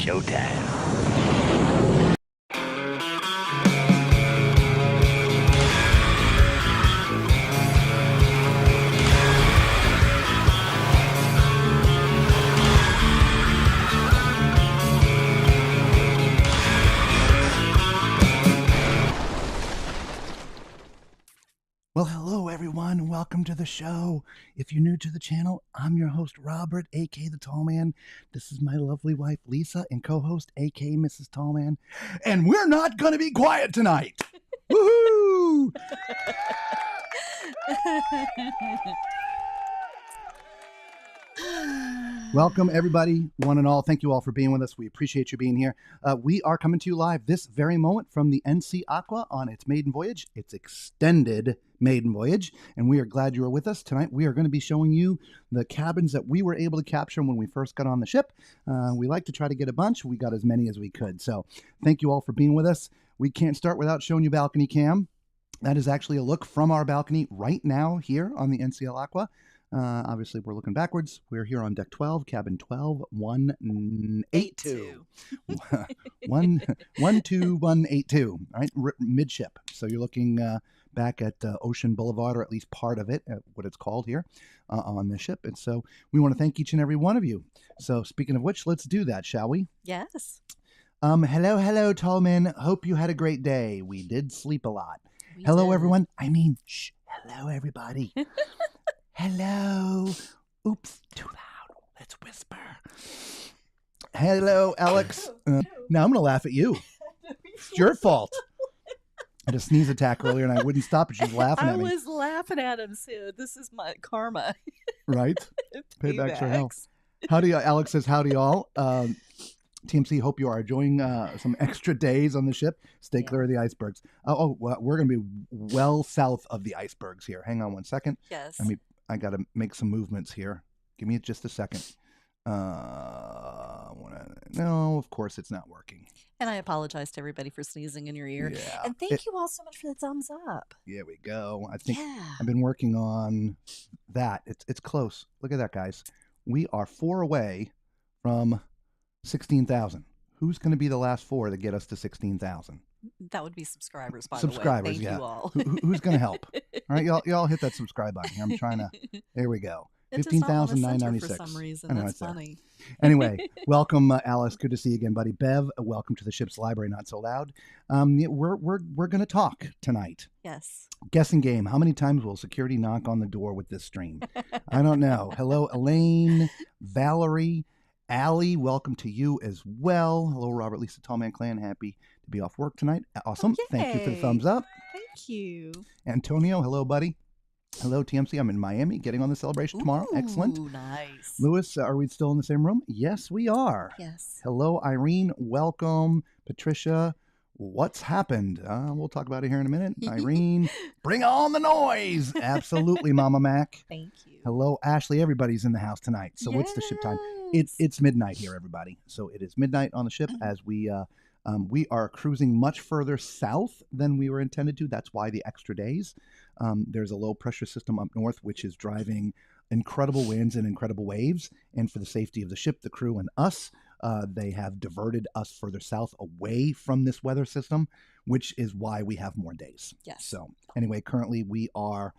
showtime. Well, hello everyone, welcome to the show. If you're new to the channel, I'm your host Robert, aka the Tall Man. This is my lovely wife Lisa and co-host, aka Mrs. Tall Man. And we're not gonna be quiet tonight. Woohoo! Welcome everybody, one and all. Thank you all for being with us. We appreciate you being here. We are coming to you live this very moment from the NCL Aqua on its maiden voyage, its extended maiden voyage, and we are glad you are with us tonight. We are going to be showing you the cabins that we were able to capture when we first got on the ship. We like to try to get a bunch. We got as many as we could. So thank you all for being with us. We can't start without showing you balcony cam. That is actually a look from our balcony right now here on the NCL Aqua. Obviously, we're looking backwards. We're here on deck 12, cabin 12, 182. 12182, all right, midship. So you're looking back at Ocean Boulevard, or at least part of it, what it's called here on the ship. And so we want to thank each and every one of you. So speaking of which, let's do that, shall we? Yes. Hello, tall man. Hope you had a great day. We did sleep a lot. Hello, everyone. I mean, shh. Hello, everybody. Hello. Oops, too loud. Let's whisper. Hello, Alex. Now I'm going to laugh at you. It's your fault. I had a sneeze attack earlier and I wouldn't stop it. She was laughing at me. I was laughing at him, so this is my karma. Right? Paybacks for hell. Howdy, Alex says, howdy, all. TMC, hope you are enjoying some extra days on the ship. Stay clear of the icebergs. Well, we're going to be well south of the icebergs here. Hang on one second. Yes. I got to make some movements here. Give me just a second. No, of course it's not working. And I apologize to everybody for sneezing in your ear. Yeah. And thank you all so much for the thumbs up. Here we go. I think I've been working on that. It's close. Look at that, guys. We are 4 away from 16,000. Who's going to be the last 4 to get us to 16,000? That would be subscribers, by the way. Subscribers, Thank you all. Who's going to help? All right, y'all hit that subscribe button here. I'm trying to. There we go. 15,996. For some reason, that's funny. Anyway, welcome, Alice. Good to see you again, buddy. Bev, welcome to the ship's library. Not so loud. We're going to talk tonight. Yes. Guessing game. How many times will security knock on the door with this stream? I don't know. Hello, Elaine, Valerie, Allie. Welcome to you as well. Hello, Robert, Lisa, Tallman Clan. Happy to be off work tonight. Awesome. Oh, thank you for the thumbs up. Thank you. Antonio, hello, buddy. Hello, TMC. I'm in Miami, getting on the celebration tomorrow. Excellent. Nice. Lewis, are we still in the same room? Yes, we are. Yes. Hello, Irene. Welcome. Patricia, what's happened? We'll talk about it here in a minute. Irene, bring on the noise. Absolutely, Mama Mac. Thank you. Hello, Ashley. Everybody's in the house tonight. So It's the ship time. It's midnight here, everybody. So it is midnight on the ship as we are cruising much further south than we were intended to. That's why the extra days. There's a low pressure system up north, which is driving incredible winds and incredible waves. And for the safety of the ship, the crew, and us, they have diverted us further south away from this weather system, which is why we have more days. Yes. So anyway, currently we are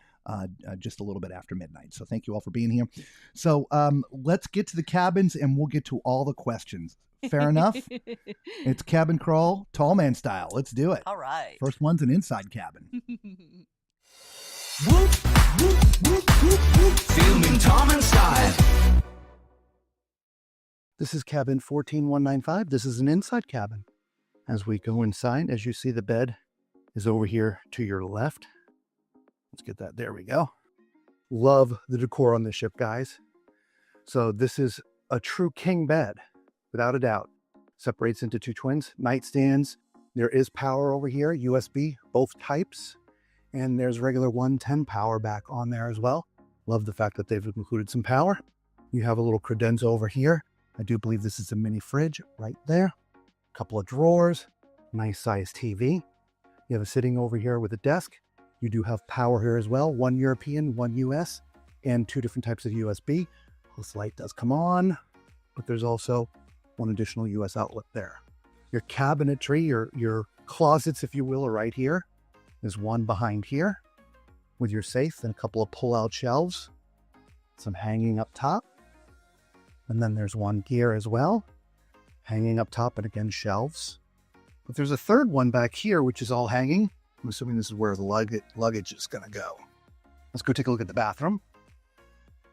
just a little bit after midnight. So thank you all for being here. So let's get to the cabins and we'll get to all the questions. Fair enough? It's cabin crawl, tall man style. Let's do it. All right. First one's an inside cabin. Filming Tom and style. This is cabin 14195. This is an inside cabin. As we go inside, as you see, the bed is over here to your left. Let's get that. There we go. Love the decor on this ship, guys. So this is a true king bed, without a doubt. Separates into 2 twins, nightstands. There is power over here, USB, both types. And there's regular 110 power back on there as well. Love the fact that they've included some power. You have a little credenza over here. I do believe this is a mini fridge right there. A couple of drawers, nice sized TV. You have a sitting over here with a desk. You do have power here as well, 1 European, 1 US, and 2 different types of USB. This light does come on, but there's also one additional US outlet there. Your cabinetry, your closets, if you will, are right here. There's one behind here with your safe and a couple of pull-out shelves, some hanging up top. And then there's one here as well, hanging up top, and again, shelves. But there's a third one back here, which is all hanging. I'm assuming this is where the luggage is going to go. Let's go take a look at the bathroom.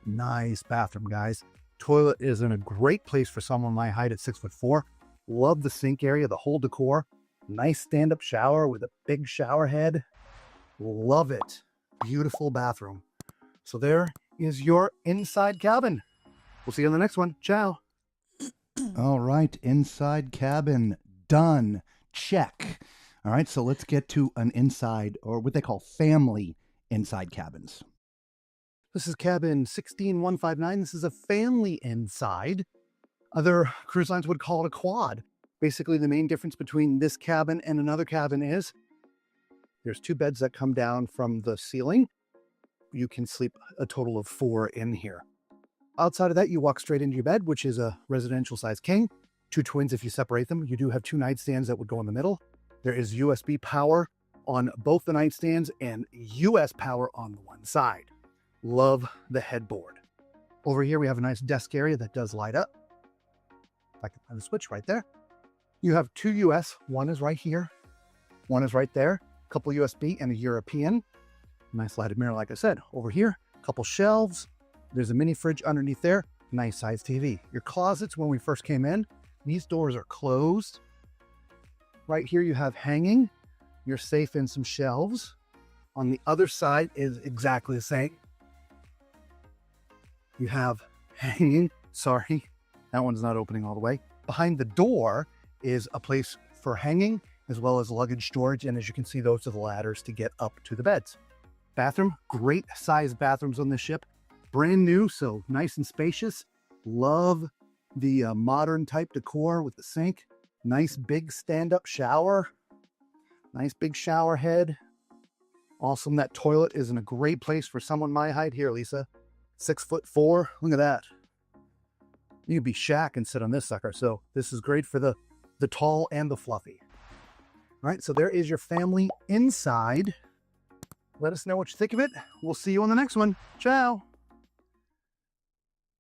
Nice bathroom, guys. Toilet is in a great place for someone my height at 6'4". Love the sink area, the whole decor. Nice stand-up shower with a big shower head. Love it. Beautiful bathroom. So there is your inside cabin. We'll see you on the next one. Ciao. All right, inside cabin done. Check. All right, so let's get to an inside, or what they call family inside cabins. This is cabin 16159. This is a family inside. Other cruise lines would call it a quad. Basically, the main difference between this cabin and another cabin is there's 2 beds that come down from the ceiling. You can sleep a total of 4 in here. Outside of that, you walk straight into your bed, which is a residential size king. 2 twins if you separate them. You do have 2 nightstands that would go in the middle. There is USB power on both the nightstands and US power on the one side. Love the headboard. Over here, we have a nice desk area that does light up. I can find the switch right there. You have 2 US. One is right here. One is right there. A couple USB and a European. Nice lighted mirror, like I said. Over here, a couple shelves. There's a mini fridge underneath there. Nice size TV. Your closets, when we first came in, these doors are closed. Right here, you have hanging. You're safe in some shelves. On the other side is exactly the same. You have hanging. Sorry, that one's not opening all the way. Behind the door is a place for hanging as well as luggage storage. And as you can see, those are the ladders to get up to the beds. Bathroom, great size bathrooms on this ship. Brand new, so nice and spacious. Love the modern type decor with the sink. Nice big stand-up shower. Nice big shower head. Awesome. That toilet is in a great place for someone my height. Here, Lisa. 6'4". Look at that. You could be Shaq and sit on this sucker. So this is great for the tall and the fluffy. All right, so there is your family inside. Let us know what you think of it. We'll see you on the next one. Ciao.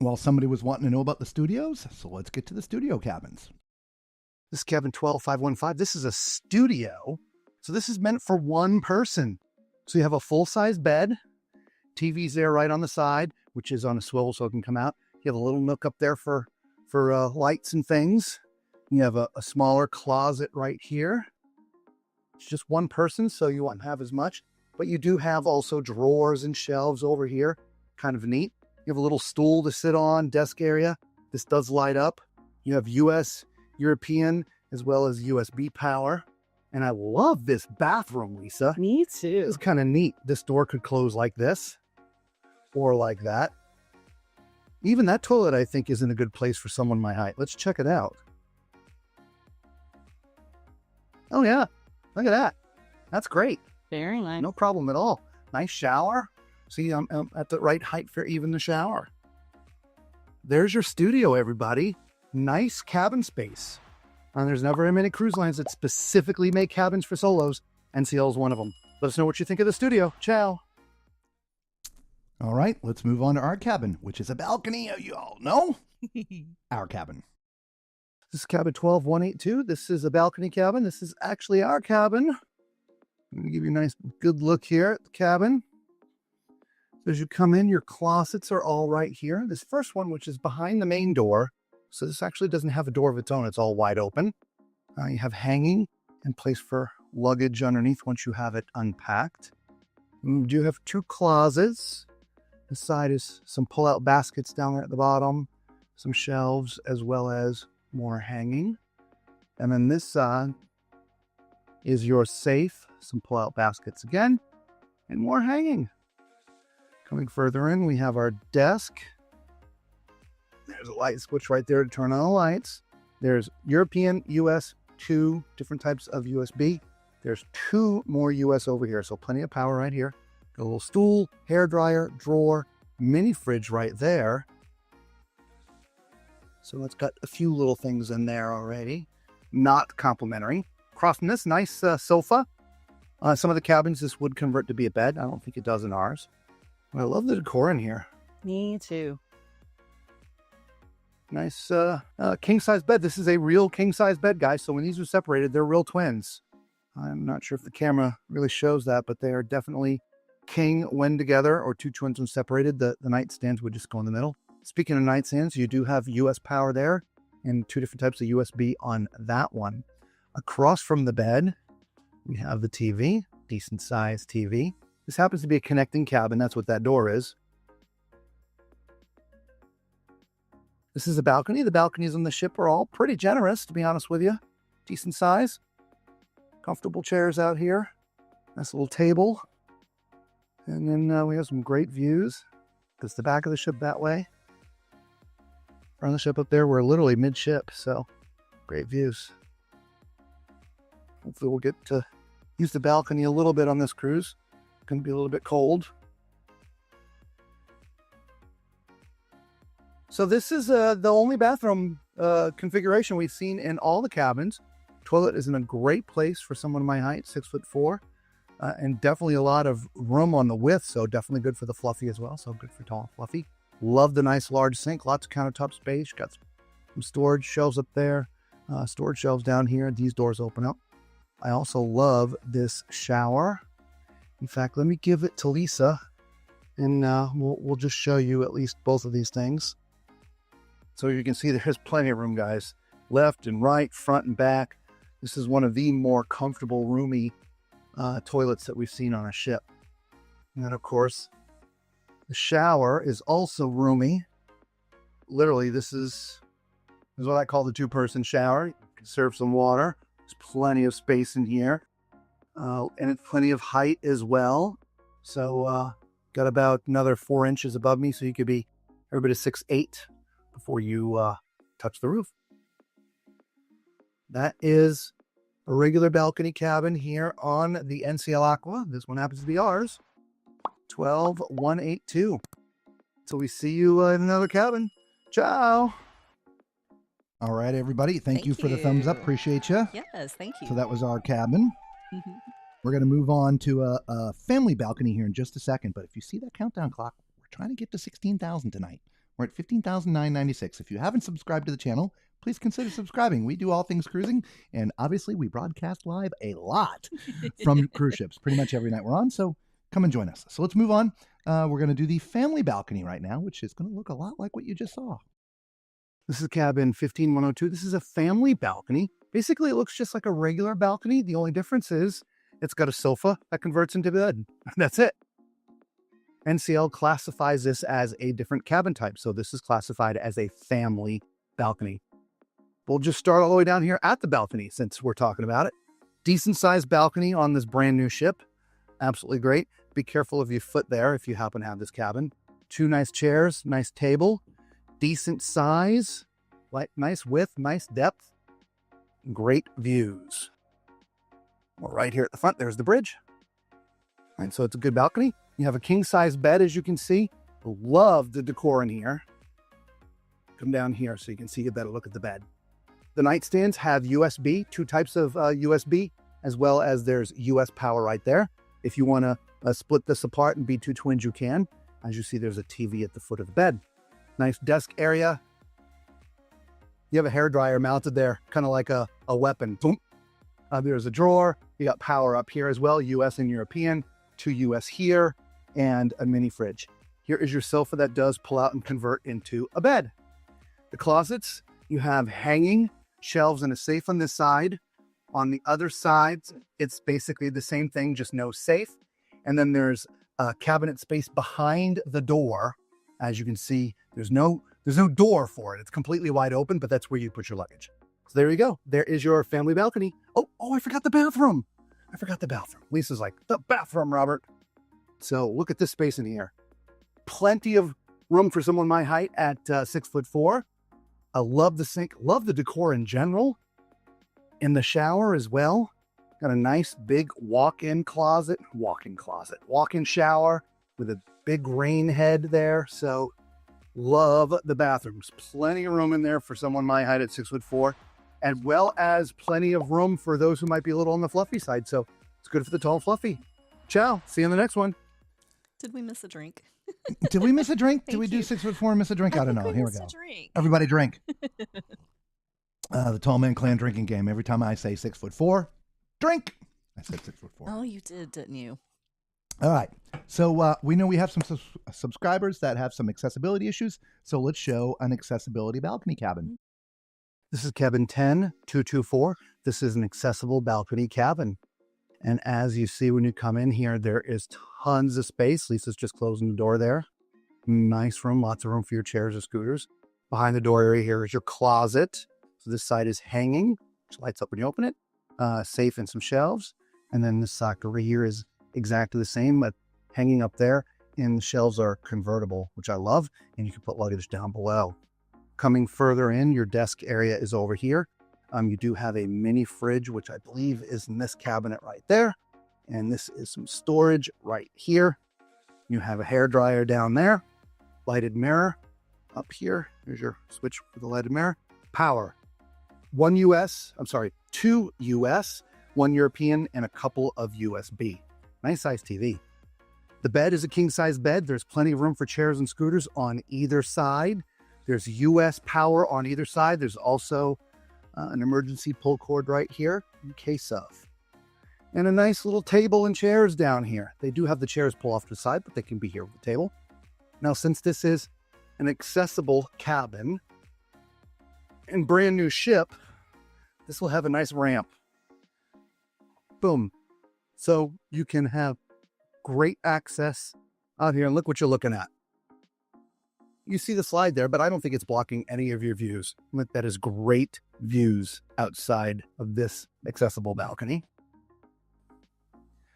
Well, somebody was wanting to know about the studios, so let's get to the studio cabins. This is cabin 12515. This is a studio. So this is meant for one person. So you have a full-size bed. TV's there right on the side, which is on a swivel so it can come out. You have a little nook up there for lights and things. You have a smaller closet right here. It's just one person, so you won't have as much. But you do have also drawers and shelves over here. Kind of neat. You have a little stool to sit on, desk area. This does light up. You have US, European, as well as USB power. And I love this bathroom, Lisa. Me too. It's kind of neat. This door could close like this or like that. Even that toilet, I think, is in a good place for someone my height. Let's check it out. Oh, yeah. Look at that. That's great. Very nice. No problem at all. Nice shower. See, I'm at the right height for even the shower. There's your studio, everybody. Nice cabin space. And there's not very many cruise lines that specifically make cabins for solos. NCL is one of them. Let us know what you think of the studio. Ciao. All right, let's move on to our cabin, which is a balcony, you all know. Our cabin. This is cabin 12182. This is a balcony cabin. This is actually our cabin. I'm going to give you a nice, good look here at the cabin. So as you come in, your closets are all right here. This first one, which is behind the main door. So this actually doesn't have a door of its own. It's all wide open. You have hanging and place for luggage underneath once you have it unpacked. You do have 2 closets. This side is some pull-out baskets down there at the bottom, some shelves, as well as more hanging. And then this side is your safe, some pull-out baskets again, and more hanging. Coming further in, we have our desk. There's a light switch right there to turn on the lights. There's European, US, 2 different types of USB. There's 2 more US over here, so plenty of power right here. A little stool, hair dryer, drawer, mini fridge right there. So it's got a few little things in there already. Not complimentary. Across from this, nice sofa. Some of the cabins, this would convert to be a bed. I don't think it does in ours. But I love the decor in here. Me too. Nice king-size bed. This is a real king-size bed, guys. So when these are separated, they're real twins. I'm not sure if the camera really shows that, but they are definitely king when together, or two twins when separated. The nightstands would just go in the middle. Speaking of nightstands, you do have US power there and two different types of USB on that one. Across from the bed, we have the TV, decent size TV. This happens to be a connecting cabin. That's what that door is. This is a balcony. The balconies on the ship are all pretty generous, to be honest with you. Decent size. Comfortable chairs out here. Nice little table. And then we have some great views. There's the back of the ship that way. Front of the ship up there. We're literally mid-ship, so great views. Hopefully we'll get to use the balcony a little bit on this cruise. It's going to be a little bit cold. So this is the only bathroom configuration we've seen in all the cabins. Toilet is in a great place for someone my height, 6'4", and definitely a lot of room on the width, so definitely good for the fluffy as well, so good for tall and fluffy. Love the nice large sink, lots of countertop space. Got some storage shelves up there, storage shelves down here. These doors open up. I also love this shower. In fact, let me give it to Lisa, and we'll just show you at least both of these things. So you can see there's plenty of room, guys. Left and right, front and back. This is one of the more comfortable, roomy toilets that we've seen on a ship. And then, of course, the shower is also roomy. Literally, this is what I call the two-person shower. You can serve some water. There's plenty of space in here. And it's plenty of height as well. So got about another 4 inches above me, so you could be everybody 6'8" before you touch the roof. That is a regular balcony cabin here on the NCL Aqua. This one happens to be ours. 12182. So we see you in another cabin. Ciao. All right, everybody. Thank you for the thumbs up. Appreciate you. Yes, thank you. So that was our cabin. We're going to move on to a family balcony here in just a second. But if you see that countdown clock, we're trying to get to 16,000 tonight. We're at 15,996. If you haven't subscribed to the channel, please consider subscribing. We do all things cruising, and obviously we broadcast live a lot from cruise ships pretty much every night we're on, so come and join us. So let's move on. We're going to do the family balcony right now, which is going to look a lot like what you just saw. This is cabin 15102. This is a family balcony. Basically, it looks just like a regular balcony. The only difference is it's got a sofa that converts into bed. That's it. NCL classifies this as a different cabin type, so this is classified as a family balcony. We'll just start all the way down here at the balcony since we're talking about it. Decent sized balcony on this brand new ship. Absolutely great. Be careful of your foot there if you happen to have this cabin. Two nice chairs, nice table, decent size, like nice width, nice depth, great views. Well, right here at the front, there's the bridge. All right, so it's a good balcony. You have a king size bed, as you can see. Love the decor in here. Come down here so you can see a better look at the bed. The nightstands have USB, two types of USB, as well as there's US power right there. If you want to split this apart and be two twins, you can. As you see, there's a TV at the foot of the bed. Nice desk area. You have a hairdryer mounted there, kind of like a weapon. Boom. There's a drawer. You got power up here as well, US and European. Two US here, and a mini fridge. Here is your sofa that does pull out and convert into a bed. The closets, you have hanging shelves and a safe on this side. On the other side, it's basically the same thing, just no safe. And then there's a cabinet space behind the door. As you can see, there's no door for it. It's completely wide open, but that's where you put your luggage. So there you go. There is your family balcony. Oh, I forgot the bathroom. Lisa's like, the bathroom, Robert. So look at this space in here. Plenty of room for someone my height at 6'4". I love the sink, love the decor in general. In the shower as well. Got a nice big walk-in shower with a big rain head there. So Love the bathrooms. Plenty of room in there for someone my height at 6'4", as well as plenty of room for those who might be a little on the fluffy side. So it's good for the tall and fluffy. Ciao. See you in the next one. Did we miss a drink? Did we miss a drink? Did we Thank do you. 6'4" and miss a drink? I don't know. Here we missed go. a drink. Everybody drink. The Tall Man Clan drinking game. Every time I say 6'4", drink. I said 6'4". Oh, you did, didn't you? All right. So we know we have some subscribers that have some accessibility issues. So let's show an accessibility balcony cabin. This is cabin 10224. This is an accessible balcony cabin. And as you see when you come in here, there is tons of space. Lisa's just closing the door there. Nice room, lots of room for your chairs or scooters. Behind the door area here is your closet. So this side is hanging, which lights up when you open it. Safe and some shelves. And then this side over here is exactly the same, but hanging up there. And the shelves are convertible, which I love. And you can put luggage down below. Coming further in, your desk area is over here. You do have a mini fridge, which I believe is in this cabinet right there. And this is some storage right here. You have a hairdryer down there. Lighted mirror up here. Here's your switch for the lighted mirror. Power. 2 US, 1 European, and a couple of USB. Nice size TV. The bed is a king size bed. There's plenty of room for chairs and scooters on either side. There's US power on either side. There's also an emergency pull cord right here in case of. And a nice little table and chairs down here. They do have the chairs pull off to the side, but they can be here with the table. Now, since this is an accessible cabin and brand new ship, this will have a nice ramp. Boom. So you can have great access out here. And look what you're looking at. You see the slide there, but I don't think it's blocking any of your views. That is great views outside of this accessible balcony.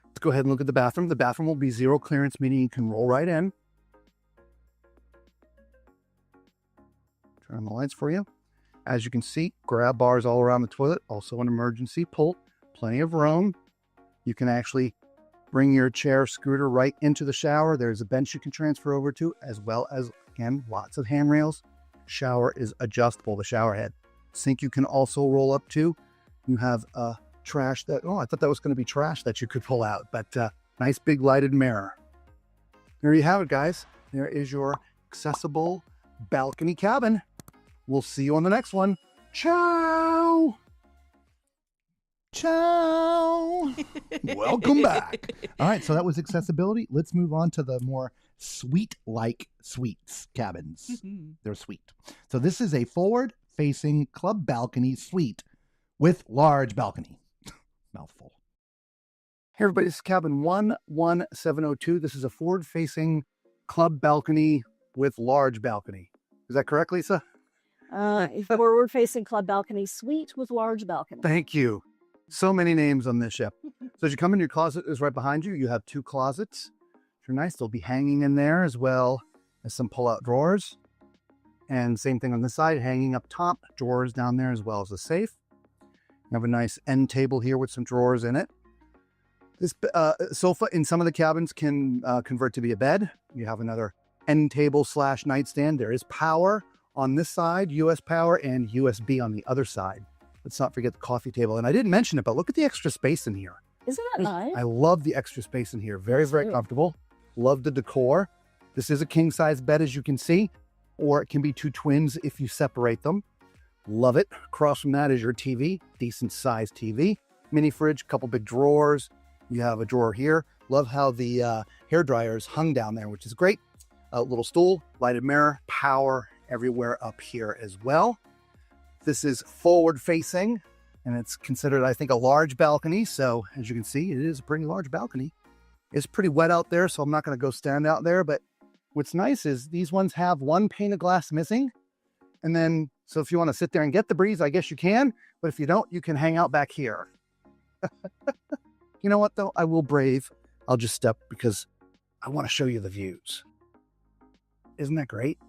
Let's go ahead and look at the bathroom. The bathroom will be zero clearance, meaning you can roll right in. Turn on the lights for you. As you can see, grab bars all around the toilet, also an emergency pull, plenty of room. You can actually bring your chair, scooter right into the shower. There's a bench you can transfer over to, as well as, again, lots of handrails. Shower is adjustable, the shower head. Sink you can also roll up to. You have a trash that, I thought that was going to be trash that you could pull out, but nice big lighted mirror. There you have it, guys. There is your accessible balcony cabin. We'll see you on the next one. Ciao! Ciao! Welcome back. All right, so that was accessibility. Let's move on to the more suite-like suites cabins. They're sweet. So this is a forward-facing club balcony suite with large balcony. Mouthful. Hey, everybody, this is cabin 11702. This is a forward-facing club balcony with large balcony. Is that correct, Lisa? A forward-facing club balcony suite with large balcony. Thank you. So many names on this ship. So as you come in, your closet is right behind you. You have 2 closets. They're nice. They'll be hanging in there, as well as some pull-out drawers. And same thing on this side, hanging up top, drawers down there, as well as a safe. You have a nice end table here with some drawers in it. This sofa in some of the cabins can convert to be a bed. You have another end table / nightstand. There is power on this side, US power, and USB on the other side. Let's not forget the coffee table. And I didn't mention it, but look at the extra space in here. Isn't that nice? I love the extra space in here. Very, very comfortable. Love the decor. This is a king size bed, as you can see, or it can be 2 twins if you separate them. Love it. Across from that is your TV, decent sized TV. Mini fridge, couple big drawers. You have a drawer here. Love how the hair dryer is hung down there, which is great. A little stool, lighted mirror, power everywhere up here as well. This is forward facing, and it's considered, I think, a large balcony. So as you can see, it is a pretty large balcony. It's pretty wet out there, so I'm not going to go stand out there. But what's nice is these ones have 1 pane of glass missing. And then, so if you want to sit there and get the breeze, I guess you can. But if you don't, you can hang out back here. You know what, though? I will brave. I'll just step because I want to show you the views. Isn't that great?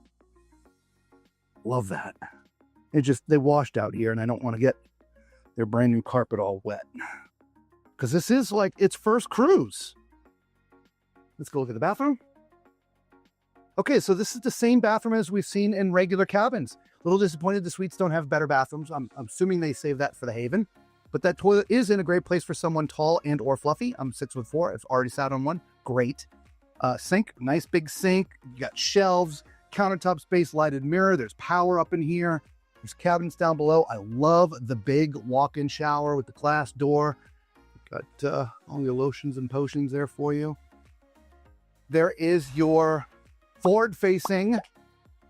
Love that. They washed out here, and I don't want to get their brand new carpet all wet. Because this is like its first cruise. Let's go look at the bathroom. Okay, so this is the same bathroom as we've seen in regular cabins. A little disappointed the suites don't have better bathrooms. I'm assuming they save that for the Haven. But that toilet is in a great place for someone tall and or fluffy. I'm 6'4". I've already sat on one. Great. Sink, nice big sink. You got shelves, countertop space, lighted mirror. There's power up in here. There's cabinets down below. I love the big walk-in shower with the glass door. Got all your lotions and potions there for you. There is your forward-facing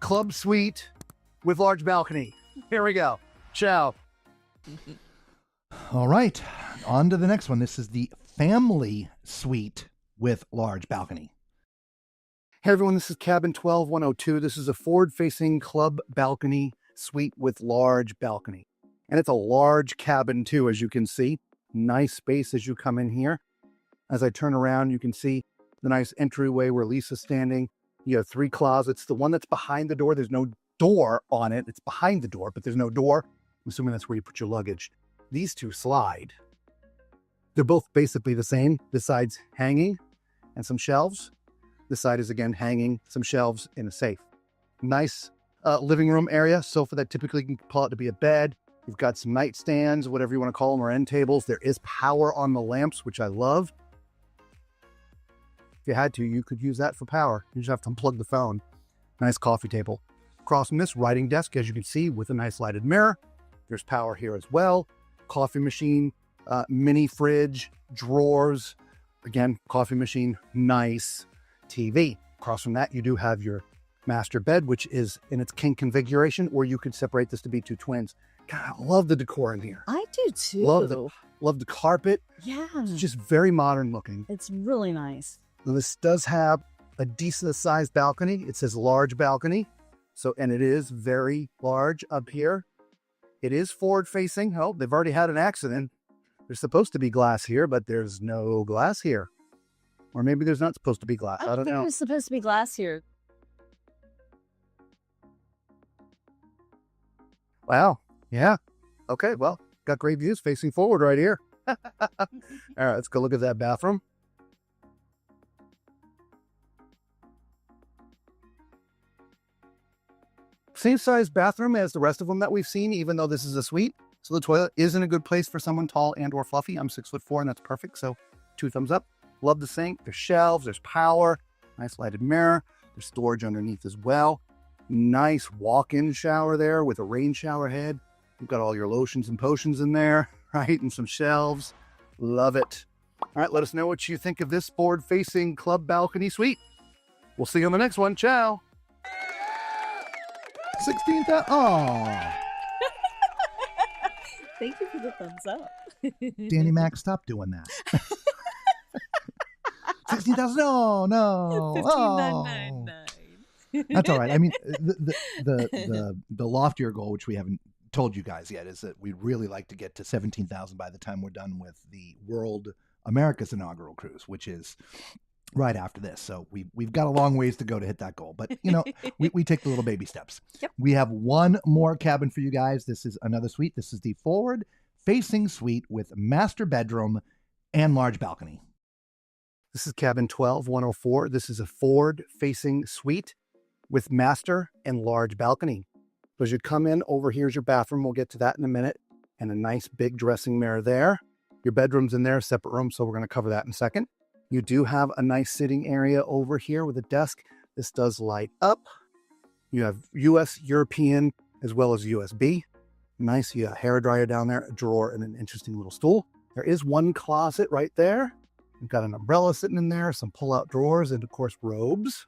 club suite with large balcony. Here we go. Ciao. All right, on to the next one. This is the family suite with large balcony. Hey everyone, this is cabin 12102. This is a forward-facing club balcony suite with large balcony. And it's a large cabin too, as you can see. Nice space as you come in here. As I turn around, you can see the nice entryway where Lisa's standing. You have 3 closets. The one that's behind the door, there's no door on it. It's behind the door, but there's no door. I'm assuming that's where you put your luggage. These 2 slide. They're both basically the same. This side's hanging and some shelves. This side is again hanging, some shelves in a safe. Nice living room area. Sofa that typically can pull out to be a bed. You've got some nightstands, whatever you want to call them, or end tables. There is power on the lamps, which I love. If you had to, you could use that for power. You just have to unplug the phone. Nice coffee table. Across from this, writing desk, as you can see, with a nice lighted mirror. There's power here as well. Coffee machine, mini fridge, drawers. Again, coffee machine, nice TV. Across from that, you do have your master bed, which is in its king configuration, or you could separate this to be 2 twins. God, I love the decor in here. I do too. Love the carpet. Yeah. It's just very modern looking. It's really nice. Now, this does have a decent sized balcony. It says large balcony. And it is very large up here. It is forward facing. Oh, they've already had an accident. There's supposed to be glass here, but there's no glass here. Or maybe there's not supposed to be glass. I don't know. There's supposed to be glass here. Wow. Yeah. Okay. Well, got great views facing forward right here. All right. Let's go look at that bathroom. Same size bathroom as the rest of them that we've seen, even though this is a suite. So the toilet is in a good place for someone tall and or fluffy. I'm 6'4", and that's perfect. So 2 thumbs up. Love the sink. There's shelves. There's power. Nice lighted mirror. There's storage underneath as well. Nice walk-in shower there with a rain shower head. You've got all your lotions and potions in there, right? And some shelves. Love it. All right, let us know what you think of this forward-facing club balcony suite. We'll see you on the next one. Ciao. 16,000. Oh. Thank you for the thumbs up. Danny Mac, stop doing that. 16,000. No. 15,999. That's all right. I mean, the loftier goal, which we haven't told you guys yet, is that we'd really like to get to 17,000 by the time we're done with the World America's inaugural cruise, which is right after this. So we've got a long ways to go to hit that goal, but we take the little baby steps. Yep. We have one more cabin for you guys. This is another suite. This is the forward facing suite with master bedroom and large balcony. This is cabin 12104. This is a forward facing suite with master and large balcony. So as you come in, over here's your bathroom. We'll get to that in a minute. And a nice big dressing mirror there. Your bedroom's in there, separate room, so we're going to cover that in a second. You do have a nice sitting area over here with a desk. This does light up. You have US, European, as well as USB. Nice, you got a hair dryer down there, a drawer, and an interesting little stool. There is one closet right there. You've got an umbrella sitting in there, some pull-out drawers, and of course, robes.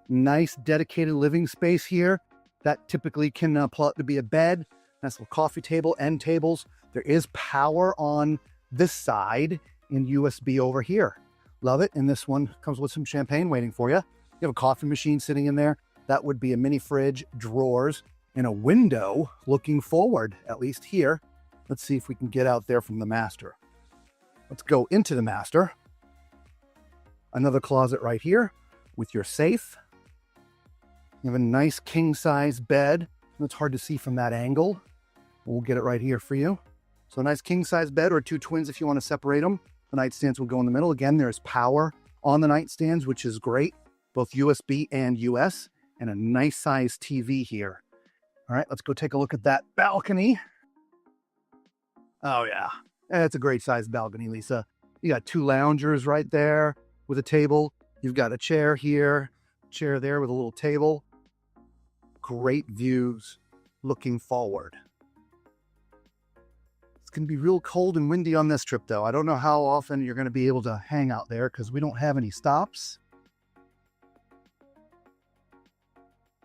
Nice dedicated living space here. That typically can pull out to be a bed. Nice little coffee table, end tables. There is power on this side and USB over here. Love it. And this one comes with some champagne waiting for you. You have a coffee machine sitting in there. That would be a mini fridge, drawers, and a window looking forward, at least here. Let's see if we can get out there from the master. Let's go into the master. Another closet right here with your safe. You have a nice king-size bed. It's hard to see from that angle. We'll get it right here for you. So a nice king-size bed, or 2 twins if you want to separate them. The nightstands will go in the middle. Again, there's power on the nightstands, which is great. both USB and US, and a nice size TV here. All right, let's go take a look at that balcony. Oh yeah, it's a great sized balcony, Lisa. You got 2 loungers right there with a table. You've got a chair here, chair there with a little table. Great views looking forward. It's going to be real cold and windy on this trip, though. I don't know how often you're going to be able to hang out there because we don't have any stops.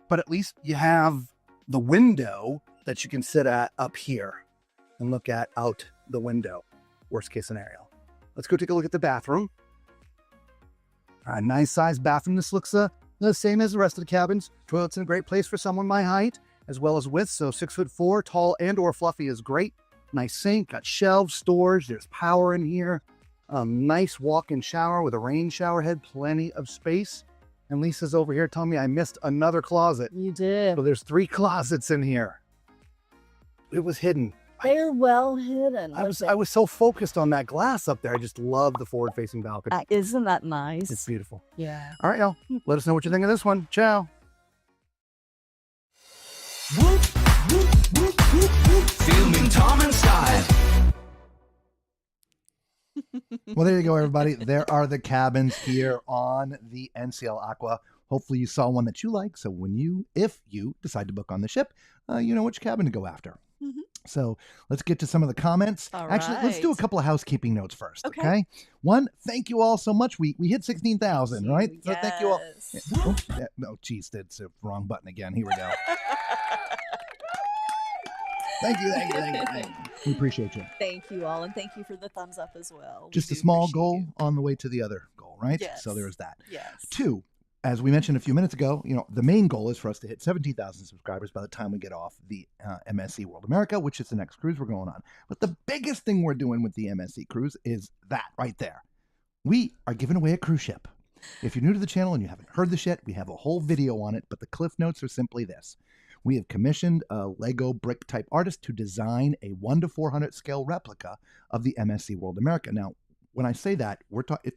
But at least you have the window that you can sit at up here and look at out the window. Worst case scenario. Let's go take a look at the bathroom. A nice sized bathroom. This looks the same as the rest of the cabins. Toilet's in a great place for someone my height, as well as width. So 6'4", tall and or fluffy is great. Nice sink, got shelves, storage. There's power in here. Nice walk-in shower with a rain shower head. Plenty of space. And Lisa's over here telling me I missed another closet. You did. So there's 3 closets in here. It was hidden. They're well hidden. I was so focused on that glass up there. I just love the forward-facing balcony. Isn't that nice? It's beautiful. Yeah. All right, y'all. Let us know what you think of this one. Ciao. Filming Tom and style. Well, there you go, everybody. There are the cabins here on the NCL Aqua. Hopefully you saw one that you like. So if you decide to book on the ship, you know which cabin to go after. Mhm. So let's get to some of the comments. All Actually, let's do a right. couple of housekeeping notes first. Okay. Okay. One, thank you all so much. We hit 16,000, right? So thank you all. Yes. Oh, yeah, no, geez, that's the wrong button again. Here we go. Thank you. We appreciate you. Thank you all, and thank you for the thumbs up as well. We Just a do small appreciate goal you. on the way to the other goal, right? Yes. So there's that. Yes. 2, as we mentioned a few minutes ago, the main goal is for us to hit 17,000 subscribers by the time we get off the MSC World America, which is the next cruise we're going on. But the biggest thing we're doing with the MSC cruise is that right there. We are giving away a cruise ship. If you're new to the channel and you haven't heard this yet, we have a whole video on it, but the cliff notes are simply this. We have commissioned a Lego brick type artist to design a 1:400 scale replica of the MSC World America. Now, when I say that, we're talking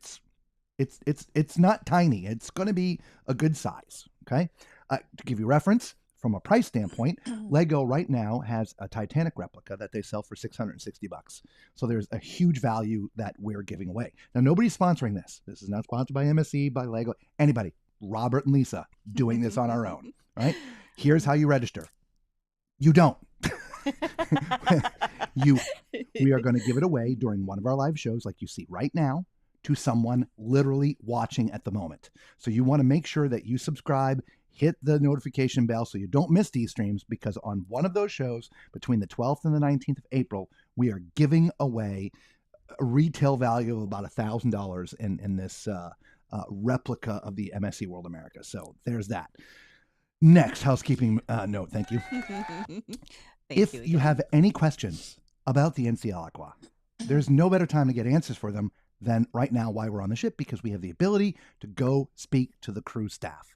it's not tiny. It's going to be a good size. Okay, to give you reference from a price standpoint, Lego right now has a Titanic replica that they sell for $660. So there's a huge value that we're giving away. Now, nobody's sponsoring this. This is not sponsored by MSC, by Lego, anybody. Robert and Lisa doing this on our own. Right? Here's how you register. You don't. We are going to give it away during one of our live shows, like you see right now, to someone literally watching at the moment. So you want to make sure that you subscribe, hit the notification bell so you don't miss these streams, because on one of those shows between the 12th and the 19th of April, we are giving away a retail value of about $1,000 in this replica of the MSC World America. So there's that. Next housekeeping note. Thank you. If you have any questions about the NCL Aqua, there's no better time to get answers for them than right now while we're on the ship, because we have the ability to go speak to the crew staff.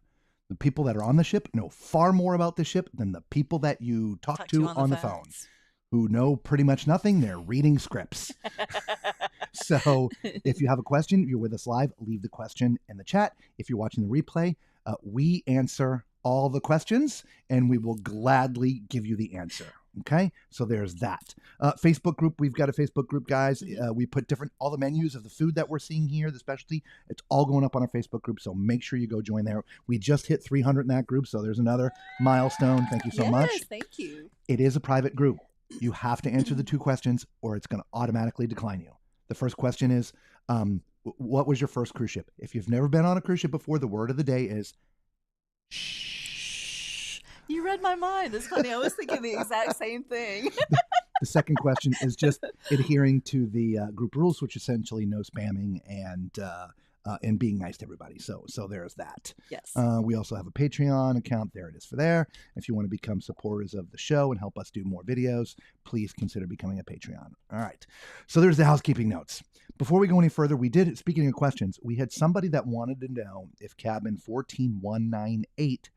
The people that are on the ship know far more about the ship than the people that you talk to on the phone, who know pretty much nothing. They're reading scripts. So if you have a question, you're with us live, leave the question in the chat. If you're watching the replay, we answer all the questions and we will gladly give you the answer. Okay, so there's that. Facebook group, we've got a Facebook group, guys. We put all the menus of the food that we're seeing here, the specialty. It's all going up on our Facebook group, so make sure you go join there. We just hit 300 in that group, so there's another milestone. Thank you so much. Yes, thank you. It is a private group. You have to answer the 2 questions or it's going to automatically decline you. The first question is, what was your first cruise ship? If you've never been on a cruise ship before, the word of the day is shh. You read my mind. It's funny. I was thinking the exact same thing. The second question is just adhering to the group rules, which essentially no spamming and being nice to everybody. So there's that. Yes. We also have a Patreon account. There it is for there. If you want to become supporters of the show and help us do more videos, please consider becoming a Patreon. All right. So there's the housekeeping notes. Before we go any further, speaking of questions, we had somebody that wanted to know if cabin 14198,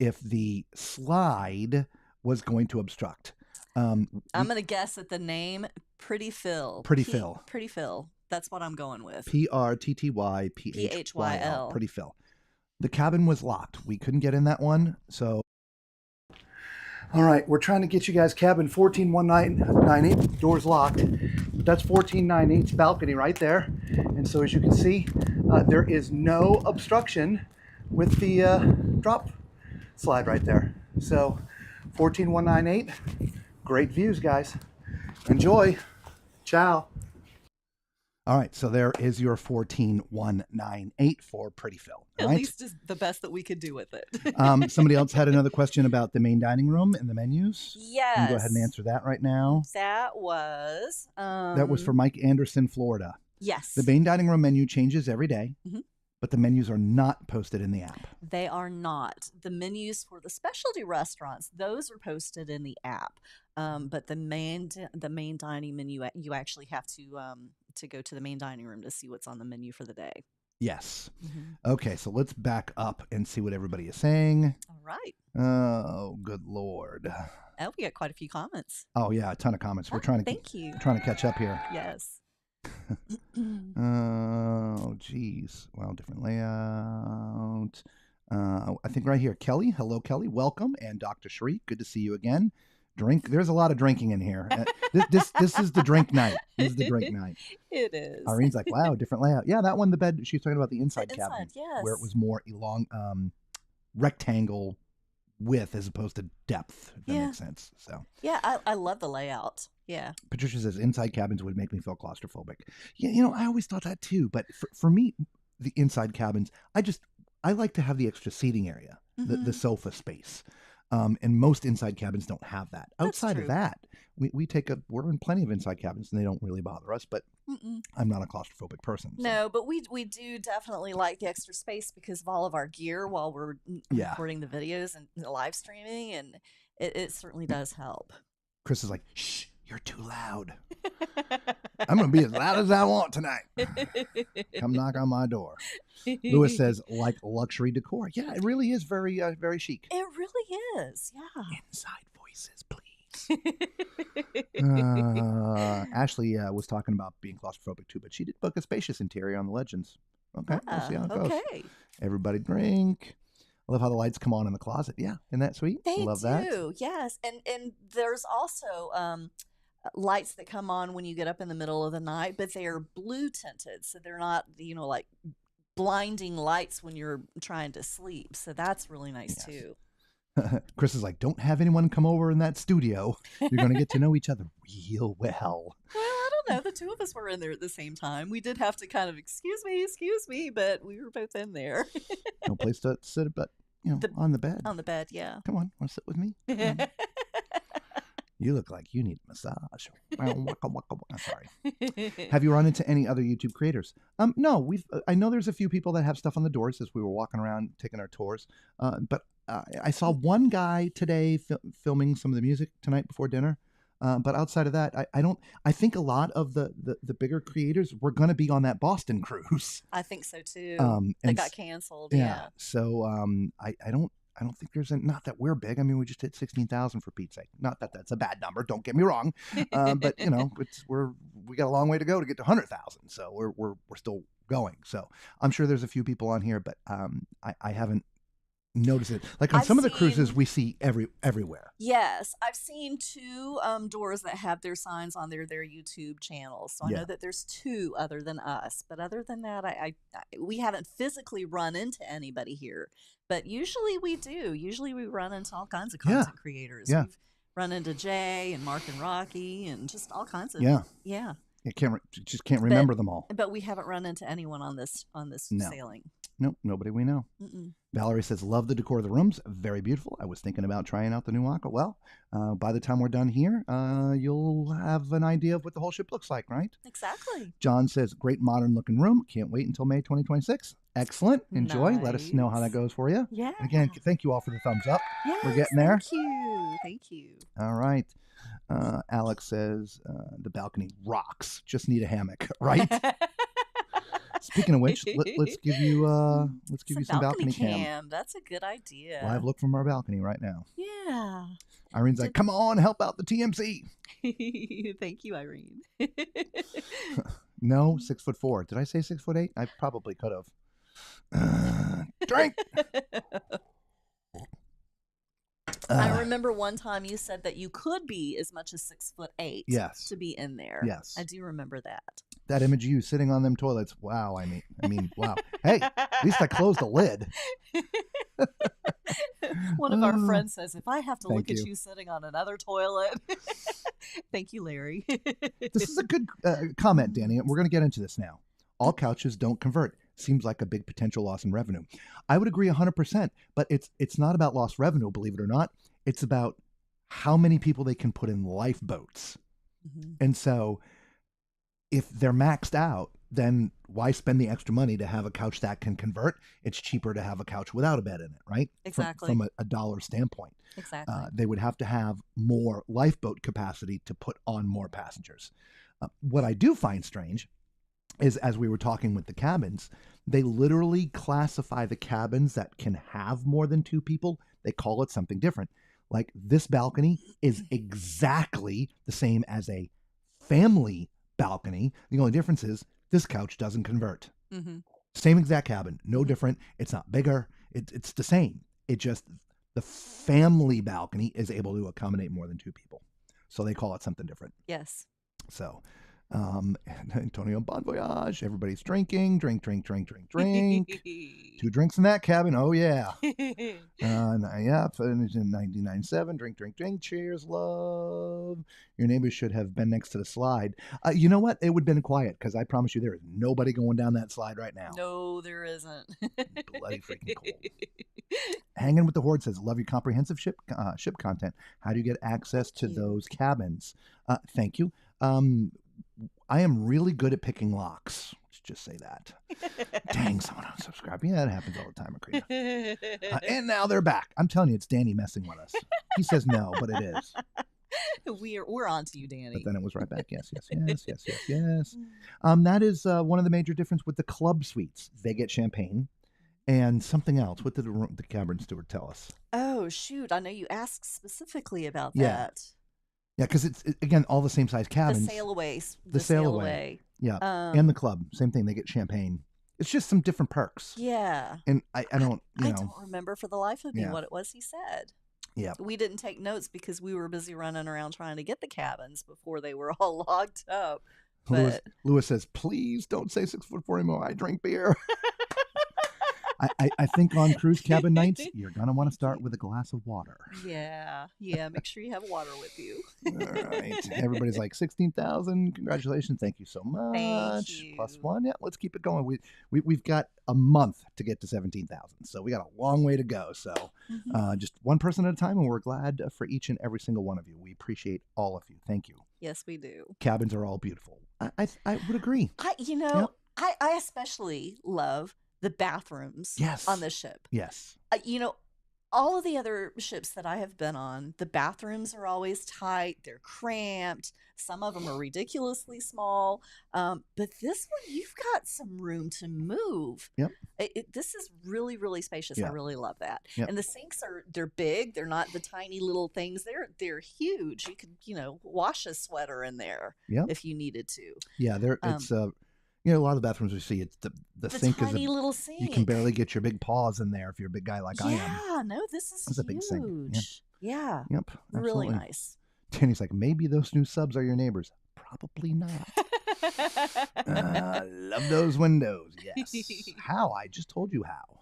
if the slide was going to obstruct. I'm going to guess at the name Pretty Phil. Pretty Phil. Pretty Phil. That's what I'm going with. PRTTYPHYL. PHYL. Pretty Phil. The cabin was locked. We couldn't get in that one, so. All right, we're trying to get you guys cabin 141998. Doors locked. But that's 1498's balcony right there. And so as you can see, there is no obstruction with the drop slide right there. So 14198, great views, guys. Enjoy. Ciao. All right, so there is your 14198 for Pretty Phil. At Right? least is the best that we could do with it. Somebody else had another question about the main dining room and the menus. Yes. You can go ahead and answer that right now. That was For Mike Anderson, Florida. Yes. The main dining room menu changes every day, Mhm. but the menus are not posted in the app. They are not. The menus for the specialty restaurants, those are posted in the app. But the main dining menu, you actually have to go to the main dining room to see what's on the menu for the day. Yes. Mhm. Okay, so let's back up and see what everybody is saying. All right. Oh, good Lord. Oh, we got quite a few comments. Oh, yeah, a ton of comments. We're trying to Thank you. trying to catch up here. Yes. Oh, geez. Well, different layout. I think right here, Kelly. Hello, Kelly. Welcome. And Dr. Shriek, good to see you again. Drink. There's a lot of drinking in here. This is the drink night. This is the drink night. It is. Irene's like, wow, different layout. Yeah, that one, the bed. She's talking about the inside The cabin, inside, where it yes. was more rectangle width as opposed to depth. If that Yeah. makes sense. So Yeah, I love the layout. Yeah. Patricia says inside cabins would make me feel claustrophobic. Yeah, I always thought that too. But for me, the inside cabins, I like to have the extra seating area, the Mhm. sofa space. And most inside cabins don't have that. That's Outside true. of that, we're in plenty of inside cabins and they don't really bother us, but Mm-mm. I'm not a claustrophobic person. So. No, but we do definitely like the extra space because of all of our gear while we're Yeah. recording the videos and live streaming, and it certainly does help. Chris is like, shh, you're too loud. I'm going to be as loud as I want tonight. Come knock on my door. Lewis says, like luxury decor. Yeah, it really is very, very chic. It really is, yeah. Inside voices, please. Ashley was talking about being claustrophobic too, but she did book a spacious interior on the Legends. Okay, we'll see how it goes. Okay. Everybody drink. I love how the lights come on in the closet. Yeah, isn't that sweet? They love do, that. yes. And there's also lights that come on when you get up in the middle of the night, but they are blue tinted, so they're not, like blinding lights when you're trying to sleep. So that's really nice Yes. too. Chris is like, don't have anyone come over in that studio. You're going to get to know each other real well. Well, I don't know. The two of us were in there at the same time. We did have to kind of excuse me, but we were both in there. No place to sit, but on the bed. On the bed, yeah. Come on, want to sit with me? Come on. You look like you need a massage. I'm sorry. Have you run into any other YouTube creators? No, I know there's a few people that have stuff on the doors as we were walking around taking our tours. But I saw one guy today filming some of the music tonight before dinner. But outside of that, I think a lot of the bigger creators were going to be on that Boston cruise. I think so too. And That got canceled. Yeah. So I don't think there's not that we're big. I mean, we just hit 16,000 for Pete's sake. Not that that's a bad number. Don't get me wrong. But we got a long way to go to get to 100,000. So we're still going. So I'm sure there's a few people on here, but I haven't noticed it. Like on some of the cruises we see everywhere. Yes, I've seen two doors that have their signs on their YouTube channels. So I know that there's two other than us. But other than that, we haven't physically run into anybody here. But usually we do. Usually we run into all kinds of content creators. Yeah. We've run into Jay and Mark and Rocky and just all kinds of Yeah. I can't remember them all. But we haven't run into anyone on this No. sailing. Nope, nobody we know. Mm-mm. Valerie says, love the decor of the rooms. Very beautiful. I was thinking about trying out the new Aqua. Well, by the time we're done here, you'll have an idea of what the whole ship looks like, right? Exactly. John says, great modern looking room. Can't wait until May 2026. Excellent. Enjoy. Let us know how that goes for you. Yeah. Again, thank you all for the thumbs up. Yes, We're getting there. Thank you. Thank you. All right. Alex says, the balcony rocks. Just need a hammock, right? Speaking of which, let's give you some balcony cam. That's a good idea. Live look from our balcony right now. Yeah. Irene's like, come on, help out the TMC. Thank you, Irene. No, 6'4". Did I say 6'8"? I probably could Drink. I remember one time you said that you could be as much as 6'8" Yes. to be in there. Yes. I do remember that. That image of you sitting on them toilets. Wow. I mean, wow. Hey, at least I closed the lid. One of our friends says, if I have to Thank look at you. you sitting on another toilet. Thank you, Larry. This is a good comment, Danny. We're going to get into this now. All couches don't convert. Seems like a big potential loss in revenue. I would agree 100%, but it's not about lost revenue, believe it or not. It's about how many people they can put in lifeboats. Mm-hmm. And so if they're maxed out, then why spend the extra money to have a couch that can convert? It's cheaper to have a couch without a bed in it, right? Exactly. From a dollar standpoint. Exactly. They would have to have more lifeboat capacity to put on more passengers. What I do find strange is, as we were talking with the cabins, they literally classify the cabins that can have more than 2 people. They call it something different. Like this balcony is exactly the same as a family balcony. The only difference is this couch doesn't convert. Mm-hmm. Same exact cabin, no different. It's not bigger. It's the same. It just, the family balcony is able to accommodate more than 2 people. So they call it something different. Yes. So, Antonio Bon Voyage, everybody's drinking, drink. 2 drinks in that cabin. Oh yeah. Yeah, finished in 1997. Drink. Cheers, love. Your neighbors should have been next to the slide. You know what? It would have been quiet because I promise you there is nobody going down that slide right now. No, there isn't. Bloody freaking cool. Hanging with the Horde says, love your comprehensive ship content. How do you get access to those cabins? Thank you. I am really good at picking locks. Let's just say that. Dang, someone unsubscribed. Yeah, that happens all the time, Akrita. And now they're back. I'm telling you, it's Danny messing with us. He says no, but it is. We're on to you, Danny. But then it was right back. Yes. That is one of the major differences with the club suites. They get champagne and something else. What did the cabin steward tell us? Oh, shoot. I know you asked specifically about Yeah. that. Yeah, because it's, again, all the same size cabins. The sail away. The sail away. Yeah. And the club. Same thing. They get champagne. It's just some different perks. Yeah. And I don't, I don't remember for the life of me what it was he said. Yeah. We didn't take notes because we were busy running around trying to get the cabins before they were all locked up. But Lewis says, please don't say 6'4" anymore. I drink beer. I think on cruise cabin nights, you're going to want to start with a glass of water. Yeah. Make sure you have water with you. All right. Everybody's like, 16,000. Congratulations. Thank you so much. Thank you. +1. Yeah, let's keep it going. We've got a month to get to 17,000. So we got a long way to go. So just one person at a time. And we're glad for each and every single one of you. We appreciate all of you. Thank you. Yes, we do. Cabins are all beautiful. I would agree. I especially love the bathrooms on the ship. Yes. All of the other ships that I have been on, the bathrooms are always tight. They're cramped. Some of them are ridiculously small. But this one, you've got some room to move. Yep. This is really, really spacious. Yeah. I really love that. Yep. And the sinks they're big. They're not the tiny little things. They're huge. You could, wash a sweater in there if you needed to. Yeah, it's a lot of the bathrooms we see, it's the sink is tiny little sink. You can barely get your big paws in there if you're a big guy like I am. Yeah, no, this is That's huge. a big sink. Yeah. Yep. Really Absolutely. nice. Danny's like, maybe those new subs are your neighbors. Probably not. Love those windows. Yes. How? I just told you how.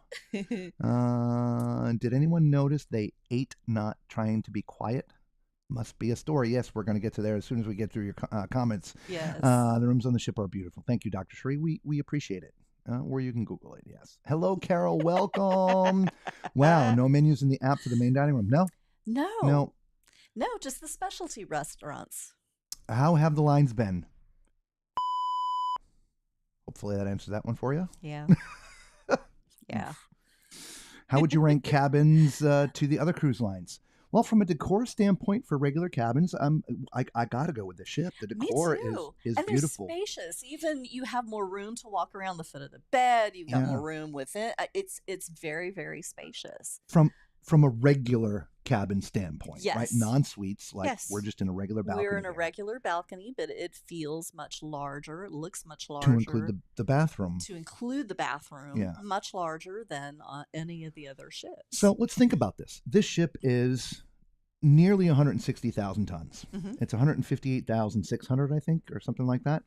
Did anyone notice they ate not trying to be quiet? Must be a story. Yes, we're going to get to there as soon as we get through your comments. Yes. The rooms on the ship are beautiful. Thank you, Dr. Shree. We appreciate it. Or you can Google it. Yes. Hello, Carol. Welcome. Wow. No menus in the app for the main dining room. No. No, just the specialty restaurants. How have the lines been? Hopefully that answers that one for you. Yeah. Yeah. How would you rank cabins to the other cruise lines? Well, from a decor standpoint for regular cabins, I got to go with the ship. The decor is and beautiful. They're spacious. Even you have more room to walk around the foot of the bed. You've got more room within. It's very, very spacious. From from a regular cabin standpoint, right? Yes. Non-suites, like Yes. we're just in a regular balcony. We're in a here regular balcony, but it feels much larger. It looks much to larger. include the bathroom. To include the bathroom, Yeah. much larger than any of the other ships. So let's think about this. This ship is nearly 160,000 tons. Mhm. It's 158,600, I think, or something like that.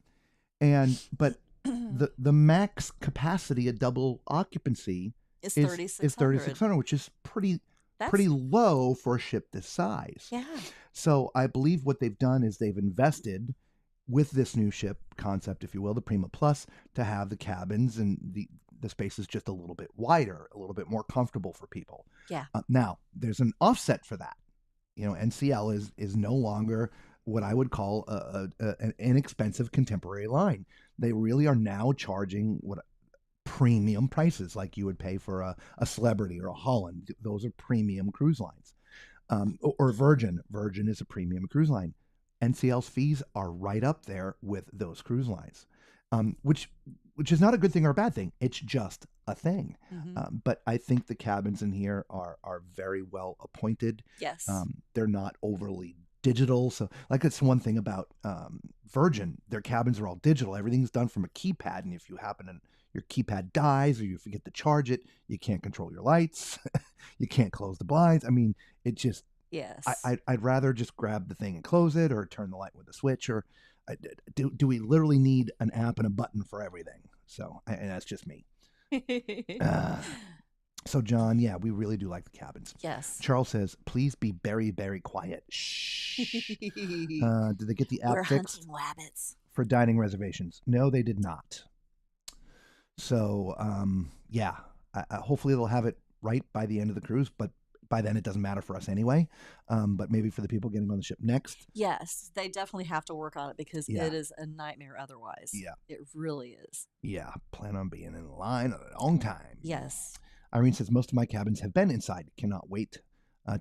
But the max capacity at double occupancy is is 3,600. 3,600, which is pretty That's low for a ship this size. Yeah. So I believe what they've done is they've invested with this new ship concept, if you will, the Prima Plus, to have the cabins and the space is just a little bit wider, a little bit more comfortable for people. Yeah. Now, there's an offset for that. You know, NCL is no longer what I would call an inexpensive contemporary line. They really are now charging premium prices like you would pay for a Celebrity or a Holland. Those are premium cruise lines. Or Virgin. Virgin is a premium cruise line. NCL's fees are right up there with those cruise lines, which is not a good thing or a bad thing. It's just a thing. Mhm. But I think the cabins in here are very well appointed. Yes. They're not overly digital. So like that's one thing about Virgin. Their cabins are all digital. Everything's done from a keypad. And if you happen to your keypad dies or you forget to charge it, you can't control your lights. You can't close the blinds. I mean, it just, Yes. I'd rather just grab the thing and close it or turn the light with a switch or do we literally need an app and a button for everything? So, and that's just me. So John, yeah, we really do like the cabins. Yes. Charles says, please be very, very quiet. Shh. Did they get the app We're fixed hunting rabbits. for dining reservations? No, they did not. So, yeah, hopefully they'll have it right by the end of the cruise, but by then it doesn't matter for us anyway. But maybe for the people getting on the ship next. Yes, they definitely have to work on it because Yeah. it is a nightmare otherwise. Yeah. It really is. Yeah, plan on being in line a long time. Yes. Irene says, most of my cabins have been inside. Cannot wait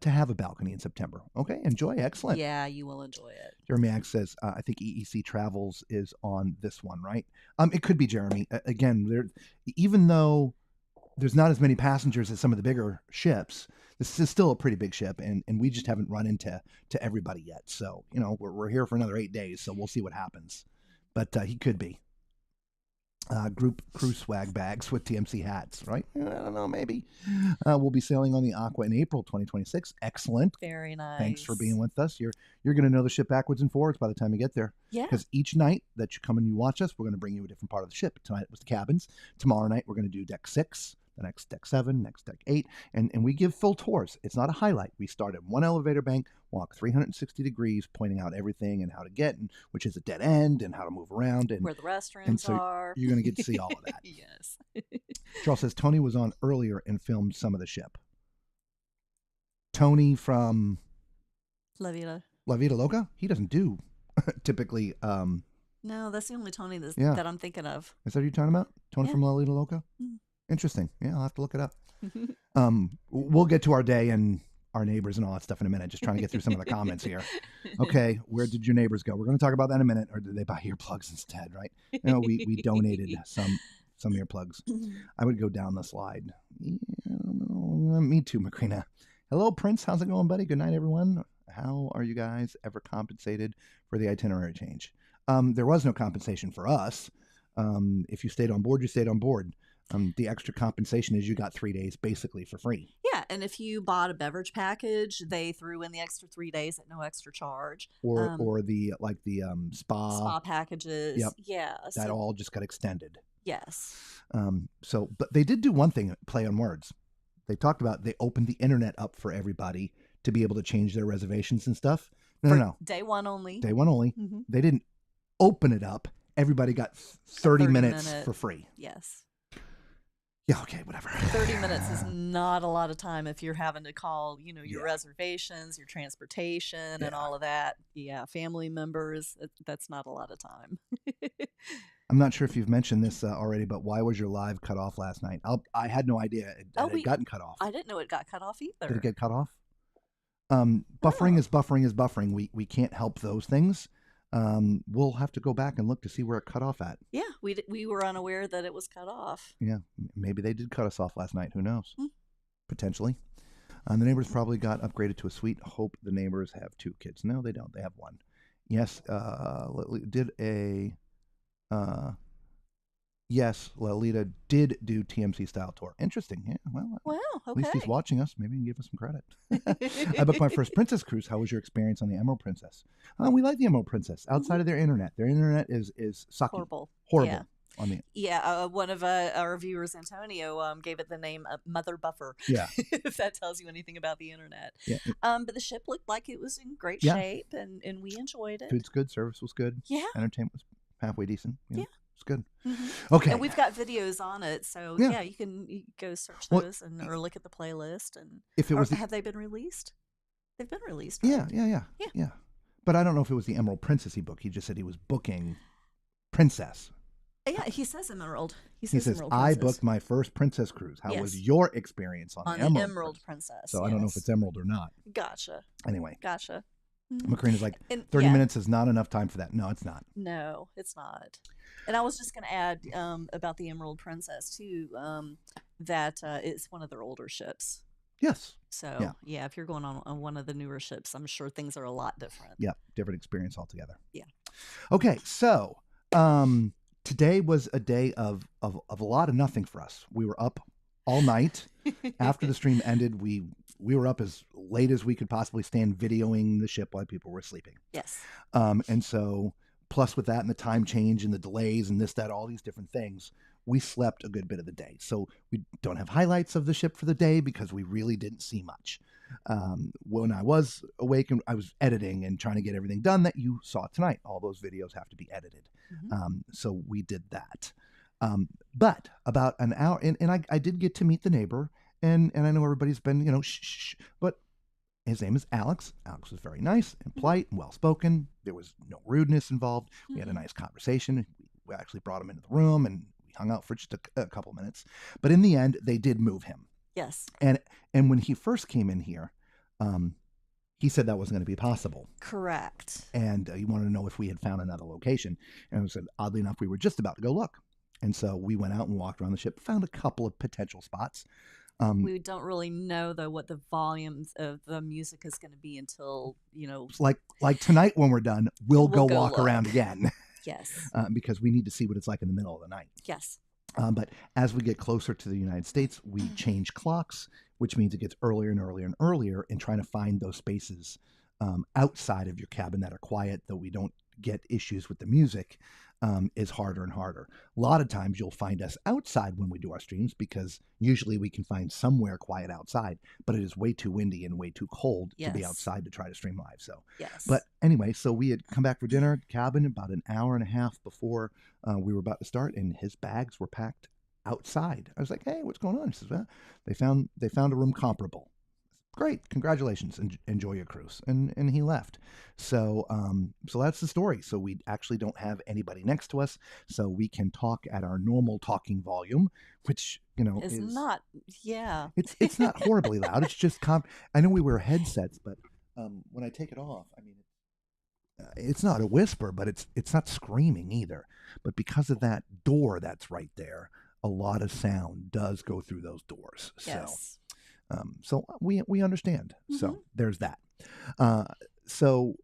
to have a balcony in September. Okay, enjoy. Excellent. Yeah, you will enjoy it. Jeremy Ag says, I think EEC Travels is on this one, right? It could be, Jeremy. Again, even though there's not as many passengers as some of the bigger ships, this is still a pretty big ship, and we just haven't run into everybody yet. So, you know, we're here for another 8 days, so we'll see what happens. But he could be. Group cruise swag bags with TMC hats, right? I don't know, maybe. We'll be sailing on the Aqua in April 2026. Excellent. Very nice. Thanks for being with us. You're going to know the ship backwards and forwards by the time you get there. Yeah. Because each night that you come and you watch us, we're going to bring you a different part of the ship. Tonight it was the cabins. Tomorrow night we're going to do deck 6, the next deck 7, next deck 8, and we give full tours. It's not a highlight. We start at one elevator bank, walk 360 degrees, pointing out everything and how to get, and which is a dead end, and how to move around, and where the restrooms and so are. you're going to get to see all of that. Yes. Charles says Tony was on earlier and filmed some of the ship. Tony from La Vida. La Vida Loca? He doesn't do typically. No, that's the only Tony Yeah. that I'm thinking of. Is that what you're talking about? Tony Yeah. from La Vida Loca? Mhm. Interesting. Yeah, I'll have to look it up. We'll get to our day and our neighbors and all that stuff in a minute. Just trying to get through some of the comments here. Okay, where did your neighbors go? We're going to talk about that in a minute. Or did they buy earplugs instead? Right? No, we donated some earplugs. I would go down the slide. Yeah, I don't know. Me too, Macrina. Hello, Prince. How's it going, buddy? Good night, everyone. How are you guys ever compensated for the itinerary change? There was no compensation for us. If you stayed on board, you stayed on board. The extra compensation is you got 3 days basically for free. Yeah, and if you bought a beverage package, they threw in the extra 3 days at no extra charge. Or the Spa packages. Yep. Yeah. That all just got extended. Yes. But they did do one thing, play on words. They talked about they opened the internet up for everybody to be able to change their reservations and stuff. No. Day one only. Day one only. Mm-hmm. They didn't open it up. Everybody got 30 minutes for free. Yes. Yeah, okay, whatever. 30 minutes is not a lot of time if you're having to call, your Yeah. reservations, your transportation, and Yeah. all of that. Yeah, family members, that's not a lot of time. I'm not sure if you've mentioned this already, but why was your live cut off last night? I had no idea it had gotten cut off. I didn't know it got cut off either. Did it get cut off? Buffering is buffering. We can't help those things. We'll have to go back and look to see where it cut off at. Yeah, we were unaware that it was cut off. Yeah, maybe they did cut us off last night. Who knows? Potentially. The neighbors probably got upgraded to a suite. Hope the neighbors have 2 kids. No, they don't. They have 1. Yes, yes, Lalita did do TMC style tour. Interesting. Yeah, well, Wow. at least he's Okay. watching us. Maybe he can give us some credit. I booked my first Princess cruise. How was your experience on the Emerald Princess? We like the Emerald Princess outside of their internet. Their internet is sucky. Horrible. Horrible. Yeah. On the One of our viewers, Antonio, gave it the name Mother Buffer. Yeah. If that tells you anything about the internet. Yeah. But the ship looked like it was in great Yeah. shape, and we enjoyed it. Food's good. Service was good. Yeah. Entertainment was halfway decent. Yeah. It's good. Mm-hmm. Okay. And we've got videos on it, so Yeah. you can go search Well, those or look at the playlist. And if it was have they been released? They've been released. Right? Yeah. But I don't know if it was the Emerald Princess he booked. He just said he was booking Princess. Yeah, he says Emerald. He He says, Emerald I Princess. booked my first Princess cruise. How was Yes. your experience on the Emerald Princess? So I don't know if it's Emerald or not. Gotcha. Anyway, Gotcha. Macrina's like, And 30 minutes is not enough time for that. No, it's not. No, it's not. And I was just going to add about the Emerald Princess too. That it's one of their older ships. Yes. So yeah, if you're going on one of the newer ships, I'm sure things are a lot different. Yeah, different experience altogether. Yeah. Okay, so today was a day of a lot of nothing for us. We were up all night. After the stream ended, we were up as late as we could possibly stand videoing the ship while people were sleeping. Yes. And so plus with that and the time change and the delays and this, that, all these different things, we slept a good bit of the day. So we don't have highlights of the ship for the day because we really didn't see much. When I was awake and I was editing and trying to get everything done that you saw tonight, all those videos have to be edited. So we did that. But about an hour, and I did get to meet the neighbor, and I know everybody's been, shh, but his name is Alex. Alex was very nice and polite and well-spoken. There was no rudeness involved. We had a nice conversation. We actually brought him into the room, and we hung out for just a couple minutes. But in the end, they did move him. Yes. And when he first came in here, he said that wasn't going to be possible. Correct. And he wanted to know if we had found another location. And I said, oddly enough, we were just about to go look. And so we went out and walked around the ship, found a couple of potential spots. We don't really know, though, what the volumes of the music is going to be until, Like tonight when we're done, we'll go walk look. around again. Yes. Because we need to see what it's like in the middle of the night. Yes. But as we get closer to the United States, we change clocks, which means it gets earlier and earlier and earlier, and trying to find those spaces outside of your cabin that are quiet, though we don't get issues with the music, is harder and harder. A lot of times you'll find us outside when we do our streams because usually we can find somewhere quiet outside, but it is way too windy and way too cold to be outside to try to stream live. So, but anyway, so we had come back for dinner, cabin, about an hour and a half before we were about to start, and his bags were packed outside. I was like, hey, what's going on? He says, well, they found a room comparable. Great, congratulations, enjoy your cruise. And he left. So so that's the story. So we actually don't have anybody next to us, so we can talk at our normal talking volume, which is not. Yeah, it's not horribly loud. It's just I know we wear headsets, but when I take it off, I mean, it's not a whisper, but it's not screaming either. But because of that door that's right there, a lot of sound does go through those doors. Yes. So we understand. So there's that. So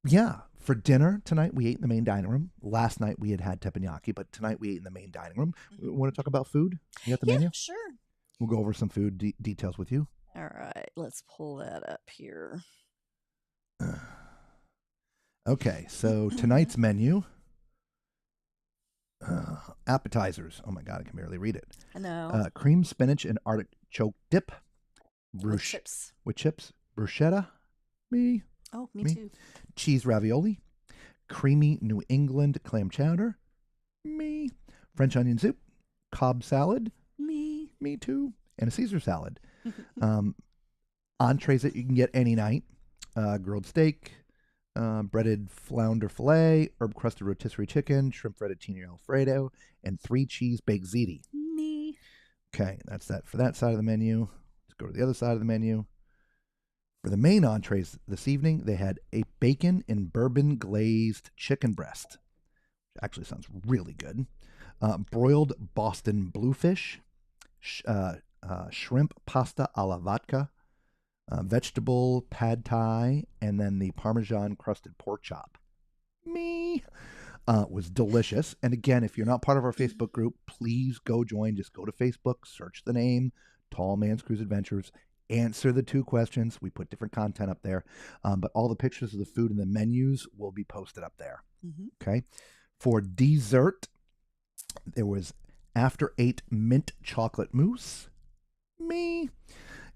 yeah, for dinner tonight we ate in the main dining room. Last night we had teppanyaki, but tonight we ate in the main dining room. Want to talk about food? You got the menu? Sure. We'll go over some food details with you. All right, let's pull that up here. Okay, so tonight's menu. Appetizers. Oh my God, I can barely read it. I know. Cream spinach and artichoke dip. With chips. With chips. Bruschetta. Me. Oh, me too. Cheese ravioli. Creamy New England clam chowder. Me. French onion soup. Cobb salad. Me. Me too. And a Caesar salad. Entrees that you can get any night. Grilled steak. Breaded flounder fillet. Herb-crusted rotisserie chicken. Shrimp fettuccine Alfredo. And 3 cheese baked ziti. Me. Okay, that's that for that side of the menu. Let's go to the other side of the menu. For the main entrees this evening, they had a bacon and bourbon glazed chicken breast. Actually sounds really good. Broiled Boston bluefish. Shrimp pasta a la vodka. vegetable pad thai, and then the Parmesan crusted pork chop. Me. Was delicious. And again, if you're not part of our Facebook group, please go join. Just go to Facebook, search the name, Tall Man's Cruise Adventures, answer the 2 questions. We put different content up there. But all the pictures of the food and the menus will be posted up there. Okay. For dessert, there was After 8 mint chocolate mousse. Me.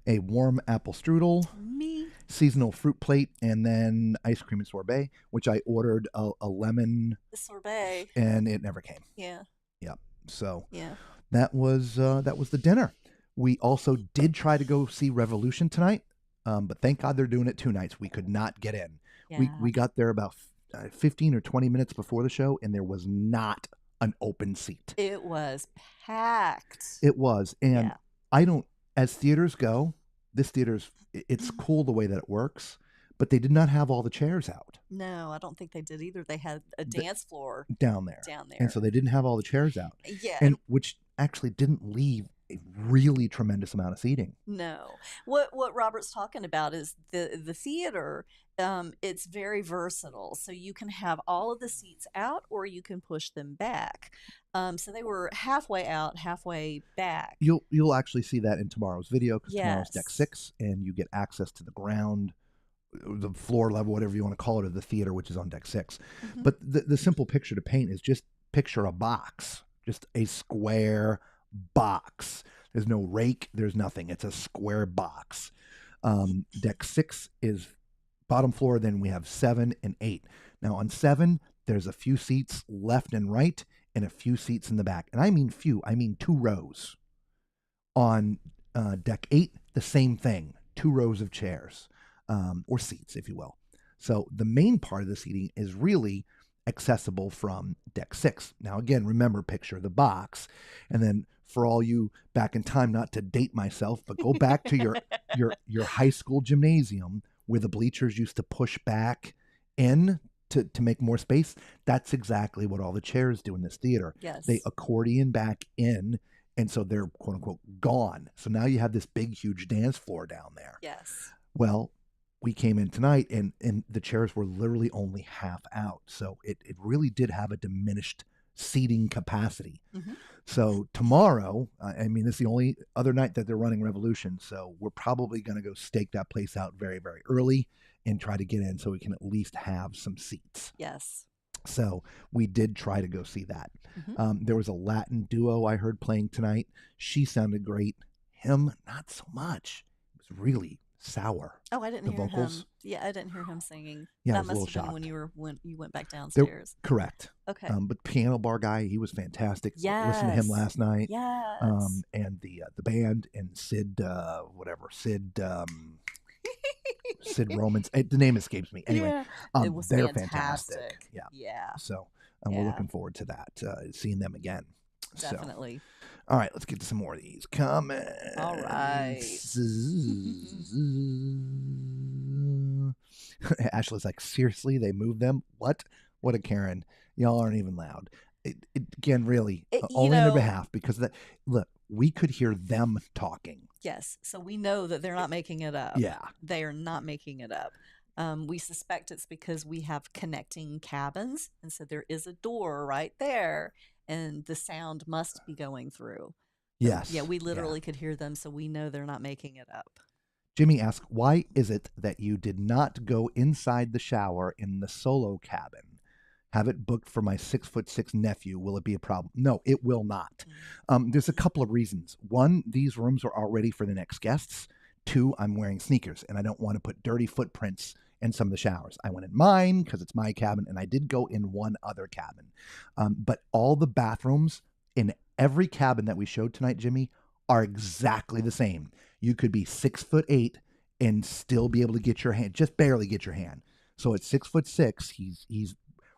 A warm apple strudel. Me. Seasonal fruit plate, and then ice cream and sorbet, which I ordered a lemon The sorbet. and it never came. Yeah. Yep. So Yeah. that was the dinner. We also did try to go see Revolution tonight, but thank God they're doing it 2 nights. We could not get in. Yeah. We got there about 15 or 20 minutes before the show, and there was not an open seat. It was packed. It was, and Yeah. I don't. As theaters go, this theater's it's cool the way that it works, but they did not have all the chairs out No, I don't think they did either. They had a dance floor down there. down there. And so they didn't have all the chairs out. Yeah. And which actually didn't leave a really tremendous amount of seating. No. What Robert's talking about is the theater. It's very versatile, so you can have all of the seats out, or you can push them back. So they were halfway out, halfway back. You'll actually see that in tomorrow's video, because tomorrow's deck Yes. 6, and you get access to the ground, the floor level, whatever you want to call it, of the theater, which is on deck 6. Mhm. But the simple picture to paint is just picture a box, just a square box. There's no rake, there's nothing. It's a square box. Deck 6 is bottom floor. Then we have 7 and 8. Now on 7, there's a few seats left and right, and a few seats in the back. And I mean few, I mean 2 rows. On deck 8, the same thing, 2 rows of chairs, or seats, if you will. So the main part of the seating is really accessible from deck 6. Now, again, remember, picture the box. And then for all you back in time, not to date myself, but go back to your high school gymnasium where the bleachers used to push back in to make more space. That's exactly what all the chairs do in this theater. Yes. They accordion back in, and so they're quote unquote gone. So now you have this big, huge dance floor down there. Yes. Well, we came in tonight, and the chairs were literally only half out. So it really did have a diminished seating capacity. Mhm. So tomorrow, I mean, this is the only other night that they're running Revolution. So we're probably going to go stake that place out very, very early and try to get in so we can at least have some seats. Yes. So we did try to go see that. Mhm. There was a Latin duo I heard playing tonight. She sounded great. Him, not so much. It was really sour. Oh, I didn't The hear vocals? him. Yeah, I didn't hear him singing. Yeah, I That was a must little have been when shocked. you went back They're- downstairs. Correct. Okay. But piano bar guy, he was fantastic. Listened to him Yes. last night. Yes. And the band and Sid Sid Romans. The name escapes me. Anyway, Yeah. It was they're fantastic. fantastic. Yeah. Yeah. So we're Yeah. looking forward to that, seeing them again. So, Definitely. all right, let's get to some more of these comments. All right. Ashley's like, seriously, they moved them? What? What a Karen. Y'all aren't even loud. Again, really, You only on their know- behalf, because look, we could hear them talking. Yes. So we know that they're not making it up. Yeah. They are not making it up. We suspect it's because we have connecting cabins, and so there is a door right there, and the sound must be going through. Yes. Yeah, we literally could hear them, so we know they're not making it up. Jimmy asks, why is it that you did not go inside the shower in the solo cabin? Have it booked for my 6'6" nephew. Will it be a problem? No, it will not. There's a couple of reasons. One, these rooms are already for the next guests. 2, I'm wearing sneakers, and I don't want to put dirty footprints in some of the showers. I went in mine because it's my cabin, and I did go in one other cabin. But all the bathrooms in every cabin that we showed tonight, Jimmy, are exactly the same. You could be 6'8" and still be able to get your hand, just barely get your hand. So at 6'6", he's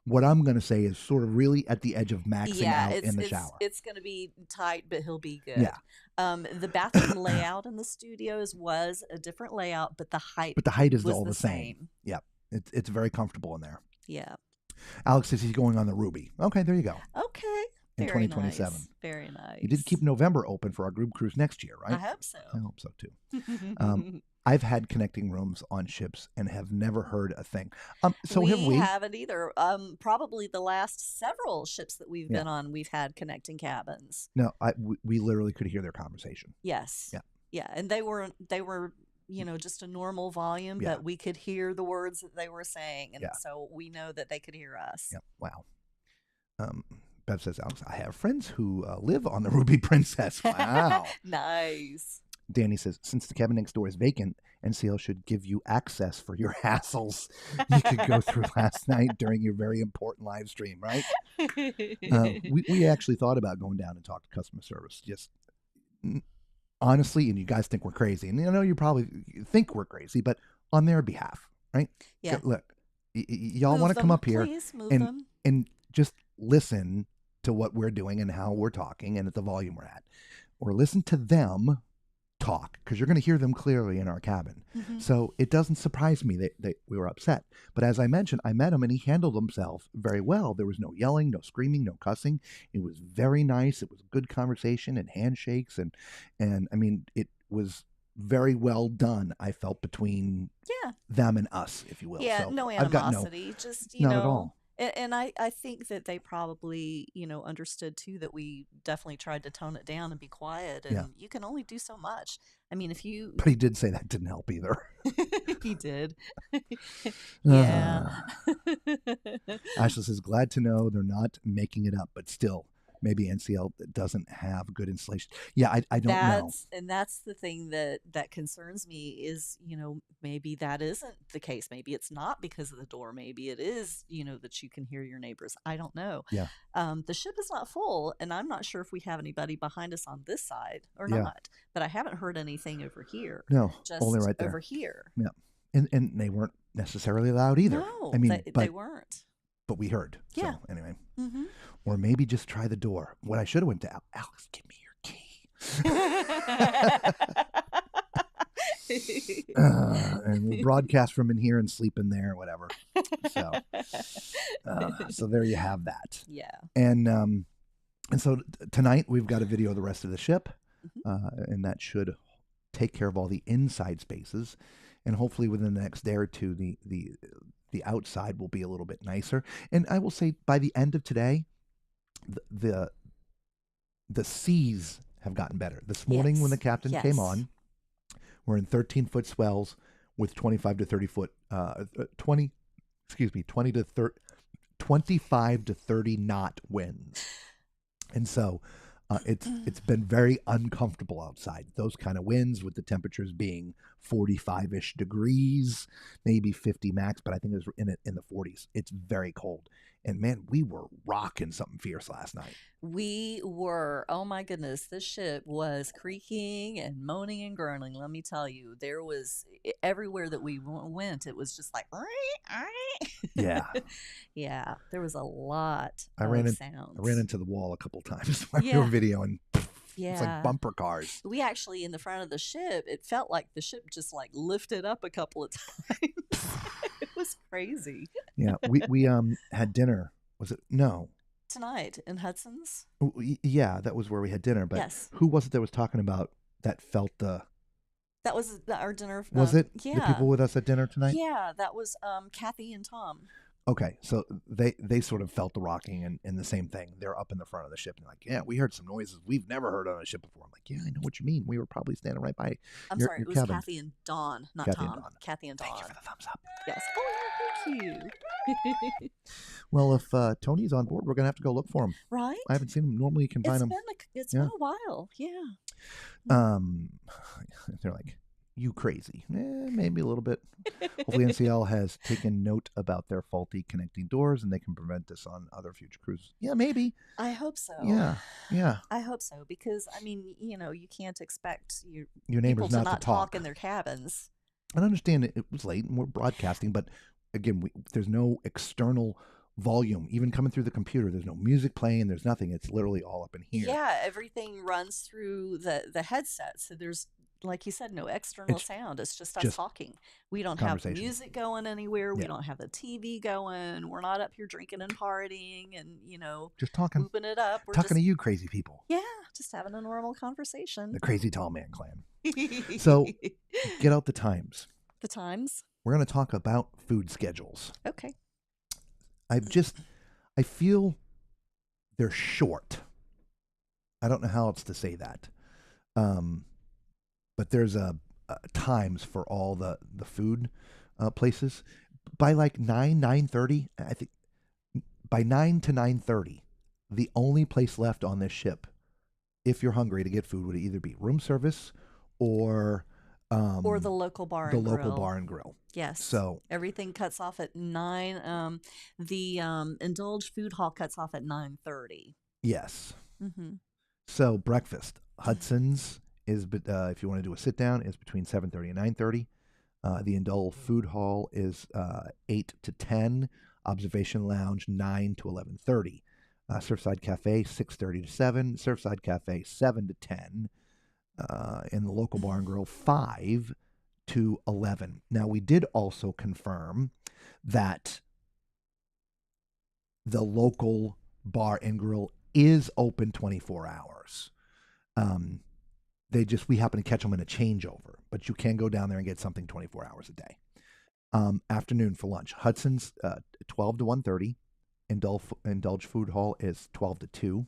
what I'm going to say is sort of really at the edge of maxing out in the shower. It's going to be tight, but he'll be good. Yeah. The bathroom layout in the studios was a different layout, but the height But the height is was all the same. Yep. It's very comfortable in there. Yeah. Alex says he's going on the Ruby. Okay, there you go. Okay. In Very 2027. nice. Very nice. You did keep November open for our group cruise next year, right? I hope so. I hope so too. I've had connecting rooms on ships and have never heard a thing. So we have we? haven't either. Probably the last several ships that we've Yeah. been on, we've had connecting cabins. No, we literally could hear their conversation. Yes. Yeah. Yeah, and they were just a normal volume, Yeah. but we could hear the words that they were saying, and Yeah. so we know that they could hear us. Yeah. Wow. Bev says, Alex, I have friends who live on the Ruby Princess. Wow. Nice. Danny says, since the cabin next door is vacant, NCL should give you access for your hassles you could go through last night during your very important live stream, right? We actually thought about going down and talk to customer service. Just honestly, and you guys think we're crazy. And you probably think we're crazy, but on their behalf, right? Yeah. Look, y'all want to come up here please, move and them. and just listen to what we're doing and how we're talking and at the volume we're at. Or listen to them talk, because you're going to hear them clearly in our cabin. Mhm. So it doesn't surprise me that we were upset. But as I mentioned, I met him and he handled himself very well. There was no yelling, no screaming, no cussing. It was very nice. It was good conversation and handshakes. And I mean, it was very well done, I felt, between Yeah. them and us, if you will. Yeah, So no I've got animosity. Just, not at all. And I think that they probably, understood too that we definitely tried to tone it down and be quiet. And Yeah. you can only do so much. I mean, if you. But he did say that didn't help either. He did. Yeah. Ashley says, glad to know they're not making it up, but still, maybe NCL doesn't have good installation. Yeah, I don't know. And that's the thing that concerns me is, maybe that isn't the case. Maybe it's not because of the door. Maybe it is, that you can hear your neighbors. I don't know. Yeah. The ship is not full, and I'm not sure if we have anybody behind us on this side or Yeah. not. But I haven't heard anything over here. No, Just only right there. over here. Yeah. And they weren't necessarily loud either. No, I mean, they weren't. but we heard. Yeah. So anyway. Mm-hmm. Or maybe just try the door. What I should have went to Alex, give me your key. And we'll broadcast from in here and sleep in there, whatever. So there you have that. Yeah. And so tonight we've got a video of the rest of the ship, Mm-hmm. and that should take care of all the inside spaces. And hopefully within the next day or two, the outside will be a little bit nicer. And I will say by the end of today, the seas have gotten better. This morning when the captain came on, we're in 13-foot swells with 25 to 30 foot, 25 to 30 knot winds. And so it's been very uncomfortable outside. Those kind of winds with the temperatures being 45-ish degrees, maybe 50 max, but I think it was in the 40s. It's very cold. And man, we were rocking something fierce last night. We were. Oh my goodness. This ship was creaking and moaning and groaning. Let me tell you, there was everywhere that we went, it was just like, Yeah. Yeah. There was a lot I of ran sounds. into the wall a couple times while we were videoing. It's like bumper cars. We actually, in the front of the ship, it felt like the ship just like lifted up a couple of times. It was crazy. Yeah. We had dinner. Was it? No. Tonight in Hudson's? Yeah, that was where we had dinner. But yes. Who was it that was talking about that felt the... That was our dinner. Was it? Yeah. The people with us at dinner tonight? Yeah, that was Kathy and Tom. Okay, so they sort of felt the rocking and the same thing. They're up in the front of the ship and like, yeah, we heard some noises we've never heard on a ship before. I'm like, yeah, I know what you mean. We were probably standing right by your it was cabin. Kathy and Dawn, not Kathy Tom. and Dawn. Kathy and Dawn. Thank you for the thumbs up. Yes. Oh, thank you. Well, if Tony's on board, we're gonna have to go look for him. Right? I haven't seen him. Normally, you can find him. It's been a while. Yeah. They're like, you crazy? Maybe a little bit. Hopefully NCL has taken note about their faulty connecting doors and they can prevent this on other future cruises. Yeah, maybe. I hope so. Yeah. I hope so because, I mean, you can't expect your neighbors people not to talk in their cabins. I understand it was late and we're broadcasting, but again, there's no external volume even coming through the computer. There's no music playing. There's nothing. It's literally all up in here. Yeah, everything runs through the headset. So there's like you said, no external It's sound. It's just us just talking. We don't have the conversation. music going anywhere. We Yeah. don't have the TV going. We're not up here drinking and partying and, Just talking. whooping it up. We're Talking just, to you crazy people. yeah, just having a normal conversation. The Crazy Tall Man Clan. So get out the times. The times. We're going to talk about food schedules. Okay. I feel they're short. I don't know how else to say that. But there's times for all the food places. By like 9:30, I think by 9 to 9:30, the only place left on this ship, if you're hungry to get food, would either be room service or the local bar and grill. local bar and grill. Yes. So everything cuts off at 9. The Indulge Food Hall cuts off at 9:30. yes. Mm-hmm. So breakfast, Hudson's is, if you want to do a sit down, is between 7:30 and 9:30. The Indulge Food Hall is 8 to 10. Observation Lounge 9 to 11:30. Surfside Cafe 6:30 to 7. Surfside Cafe 7 to 10. And the local bar and grill 5 to 11. Now we did also confirm that the local bar and grill is open 24 hours. We happen to catch them in a changeover, but you can go down there and get something 24 hours a day. Afternoon for lunch, Hudson's 12 to 1:30. Indulge Food Hall is 12 to 2.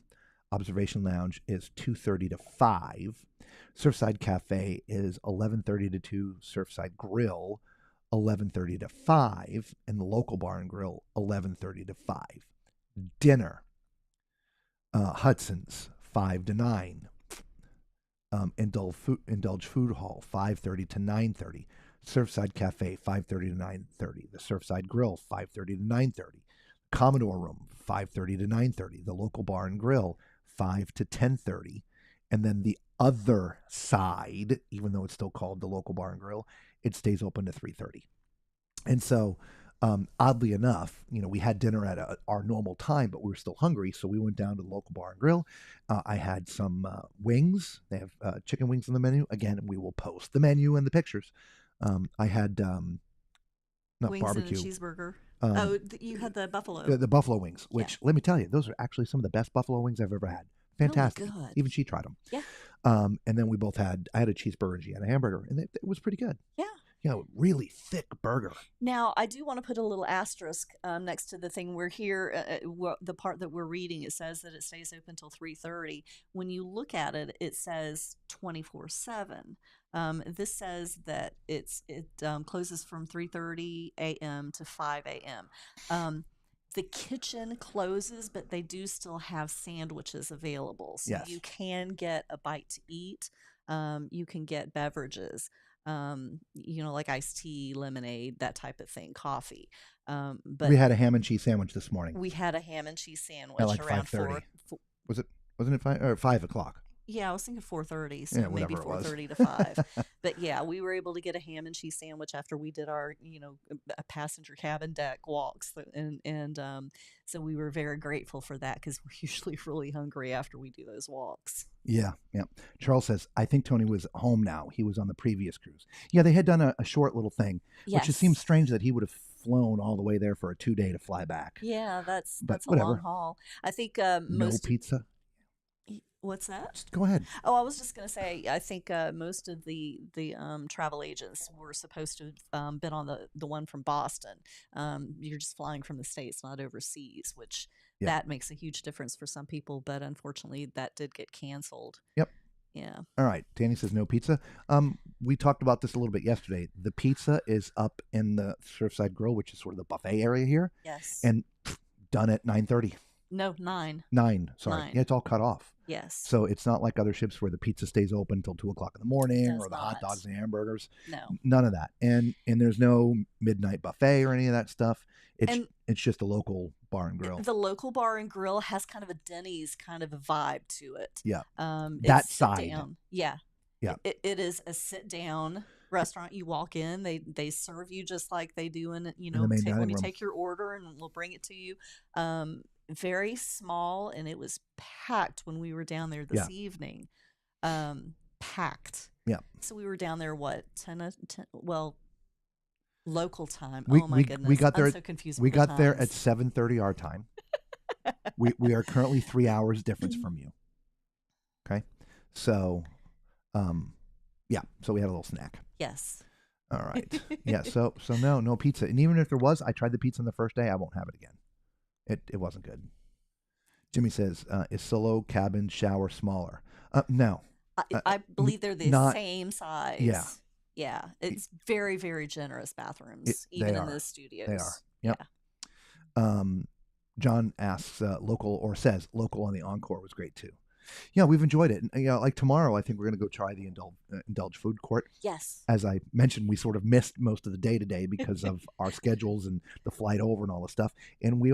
Observation Lounge is 2:30 to 5. Surfside Cafe is 11:30 to 2. Surfside Grill 11:30 to 5, and the local bar and grill 11:30 to 5. Dinner, Hudson's 5 to 9. Indulge Food Hall 5:30 to 9:30. Surfside Cafe 5:30 to 9:30. The Surfside Grill 5:30 to 9:30. Commodore Room 5:30 to 9:30. The local bar and grill 5 to 10:30. And then the other side, even though it's still called the local bar and grill, it stays open to 3:30. And so, oddly enough, we had dinner at our normal time, but we were still hungry, so we went down to the local bar and grill. I had some wings. They have chicken wings on the menu. Again, we will post the menu and the pictures. I had not wings barbecue. and a cheeseburger. You had the buffalo. The buffalo wings, which let me tell you, those are actually some of the best buffalo wings I've ever had. Fantastic. Really good. Even she tried them. Yeah. And then I had a cheeseburger and she had a hamburger, and it was pretty good. Yeah. Really thick burger. Now, I do want to put a little asterisk next to the thing we're here. The part that we're reading, it says that it stays open until 3:30. When you look at it, it says 24/7. This says that it closes from 3:30 a.m. to 5 a.m. The kitchen closes, but they do still have sandwiches available. So yes. You can get a bite to eat. You can get beverages. Like iced tea, lemonade, that type of thing, coffee. But we had a ham and cheese sandwich this morning. We had a ham and cheese sandwich at like around 5:30. Wasn't it 5 or 5 o'clock? Yeah, I was thinking 4:30, so maybe 4:30 to 5. But yeah, we were able to get a ham and cheese sandwich after we did our, a passenger cabin deck walks, and so we were very grateful for that because we're usually really hungry after we do those walks. Yeah. Charles says, I think Tony was home now. He was on the previous cruise. Yeah, they had done a short little thing, yes. Which it seems strange that he would have flown all the way there for a 2-day to fly back. Yeah, that's a whatever. long haul. I think no pizza. What's that? Just go ahead. Oh, I was just going to say, I think most of the travel agents were supposed to have been on the one from Boston. You're just flying from the States, not overseas, which that makes a huge difference for some people. But unfortunately, that did get canceled. Yep. Yeah. All right. Danny says no pizza. We talked about this a little bit yesterday. The pizza is up in the Surfside Grill, which is sort of the buffet area here. Yes. And done at 9:30. No, 9. 9. Sorry. 9. Yeah, it's all cut off. Yes. So it's not like other ships where the pizza stays open until 2 o'clock in the morning, or the not. hot dogs and hamburgers. No. None of that. And there's no midnight buffet or any of that stuff. It's just a local bar and grill. The local bar and grill has kind of a Denny's kind of a vibe to it. Yeah. That side. Down. Yeah. Yeah. It is a sit down restaurant. You walk in, they serve you just like they do in the main dining when you room. take your order, and we'll bring it to you. Very small, and it was packed when we were down there this evening. Packed. Yeah. So we were down there, what, 10, well, local time. We, Oh my we, goodness. we got there. I'm so confused. We with the got there at times. 7:30 our time. we are currently 3 hours difference from you. Okay, so yeah, so we had a little snack. Yes. All right. Yeah. So no pizza, and even if there was, I tried the pizza on the first day. I won't have it again. It wasn't good. Jimmy says, "Is solo cabin shower smaller?" No. I believe they're the not- same size. Yeah. Yeah. It's very, very generous bathrooms, even they in are. the studios. They are. Yep. Yeah. John asks, local, or says local on the Encore was great too. Yeah, we've enjoyed it. And, like tomorrow, I think we're going to go try the Indulge Food Court. Yes. As I mentioned, we sort of missed most of the day today because of our schedules and the flight over and all the stuff. And we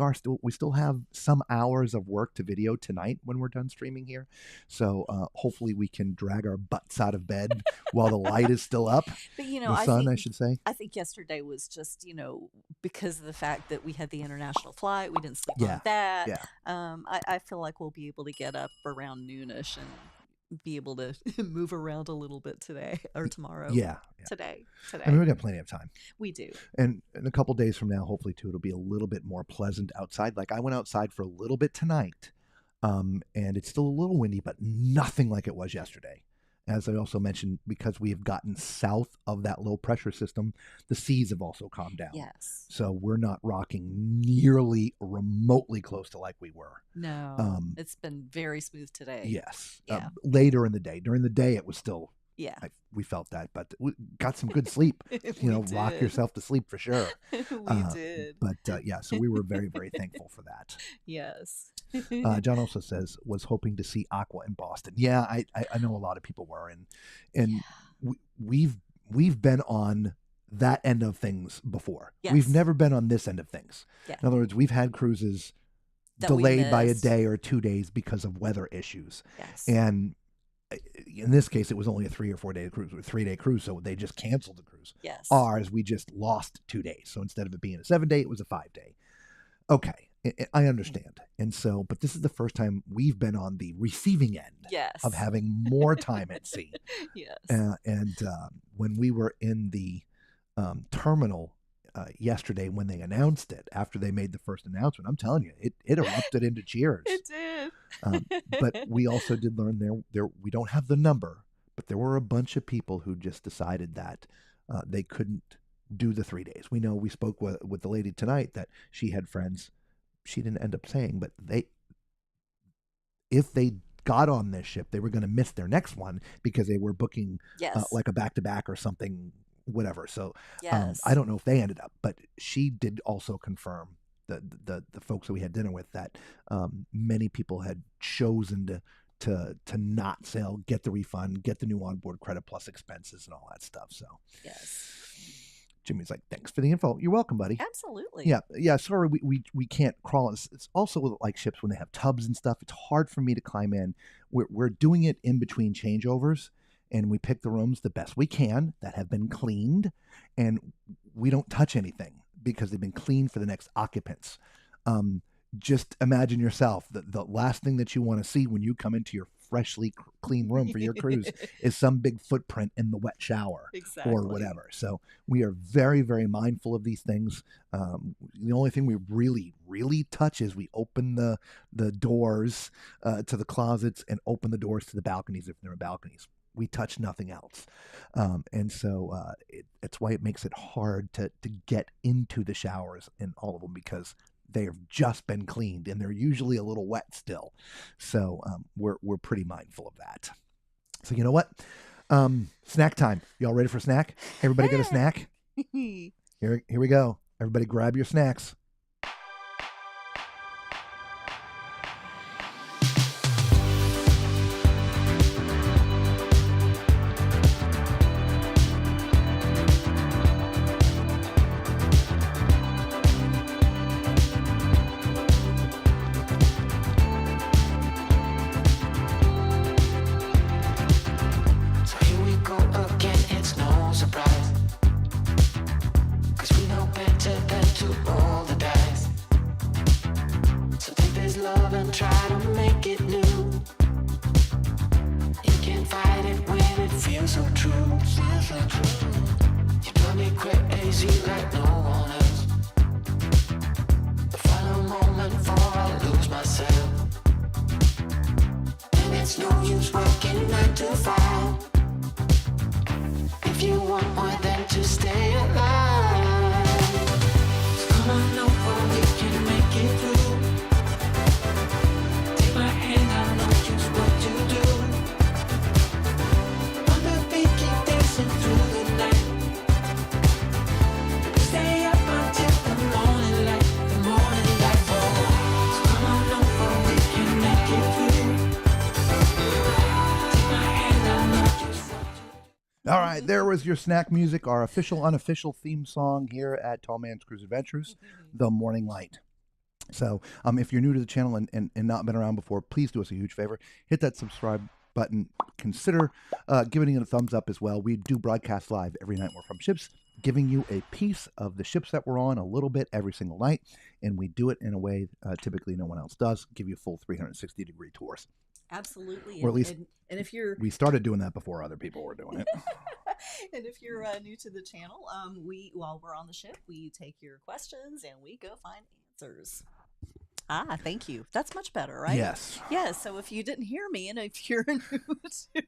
still have some hours of work to video tonight when we're done streaming here. So hopefully we can drag our butts out of bed while the light is still up. But the sun, I should say. I think yesterday was just, because of the fact that we had the international flight, we didn't sleep on that. Yeah. I feel like we'll be able to get up around noonish and be able to move around a little bit today or tomorrow. Yeah. Today. I mean, we got plenty of time. We do. And in a couple days from now, hopefully too, it'll be a little bit more pleasant outside. Like I went outside for a little bit tonight, and it's still a little windy, but nothing like it was yesterday. As I also mentioned, because we have gotten south of that low pressure system, the seas have also calmed down. Yes. So we're not rocking nearly remotely close to like we were. No. It's been very smooth today. Yes. Yeah. Later in the day. During the day, it was still. Yeah. We felt that, but we got some good sleep. Rock yourself to sleep for sure. We did. But yeah, so we were very, very thankful for that. Yes. John also says, was hoping to see Aqua in Boston. Yeah, I know a lot of people were. And we've been on that end of things before. Yes. We've never been on this end of things. Yeah. In other words, we've had cruises that delayed by a day or 2 days because of weather issues. Yes. And in this case, it was only a 3 or 4 day cruise, or 3 day cruise, so they just canceled the cruise. Yes. Ours, we just lost 2 days. So instead of it being a 7 day, it was a 5 day. Okay, I understand. And so, but this is the first time we've been on the receiving end of having more time at sea. Yes. And when we were in the terminal yesterday, when they announced it, after they made the first announcement, I'm telling you, it erupted into cheers. It did. But we also did learn there we don't have the number, but there were a bunch of people who just decided that they couldn't do the 3 days. We know we spoke with the lady tonight that she had friends. She didn't end up saying, but if they got on this ship, they were going to miss their next one because they were booking like a back-to-back or something, whatever. So I don't know if they ended up, but she did also confirm the folks that we had dinner with that many people had chosen to not sail, get the refund, get the new onboard credit plus expenses and all that stuff. So yes. Jimmy's like, thanks for the info. You're welcome, buddy. Absolutely. Yeah. Sorry, we can't crawl. It's also with like ships when they have tubs and stuff. It's hard for me to climb in. We're doing it in between changeovers, and we pick the rooms the best we can that have been cleaned, and we don't touch anything because they've been cleaned for the next occupants. Just imagine yourself the last thing that you want to see when you come into your freshly clean room for your cruise is some big footprint in the wet shower or whatever. So we are very, very mindful of these things. The only thing we really, really touch is we open the doors to the closets and open the doors to the balconies if there are balconies. We touch nothing else. And so it's why it makes it hard to get into the showers in all of them, because they have just been cleaned and they're usually a little wet still. So we're pretty mindful of that. So you know what? Snack time. Y'all ready for a snack? Everybody get a snack? Here we go. Everybody grab your snacks. All the You drive me crazy like no one else. The final moment before I lose myself. And it's no use working 9 to 5. If you want more than to stay alive, so come on over, we can make it through. Take my hand, I know just what to do. On the beat, keep dancing through the night. Stay up until the morning light, the morning light. Oh, so come on over, we can make it through. Take my hand, I know just what to do. All right, there was your snack music, our official, unofficial theme song here at Tall Man's Cruise Adventures, The Morning Light. So if you're new to the channel and not been around before, please do us a huge favor. Hit that subscribe button. Consider giving it a thumbs up as well. We do broadcast live every night we're from ships, giving you a piece of the ships that we're on a little bit every single night. And we do it in a way typically no one else does, give you full 360-degree tours. Absolutely. Or at least and if you're we started doing that before other people were doing it. and if you're new to the channel, while we're on the ship, we take your questions and we go find answers. Ah, thank you. That's much better, right? Yes. Yes. So if you didn't hear me, and if you're new to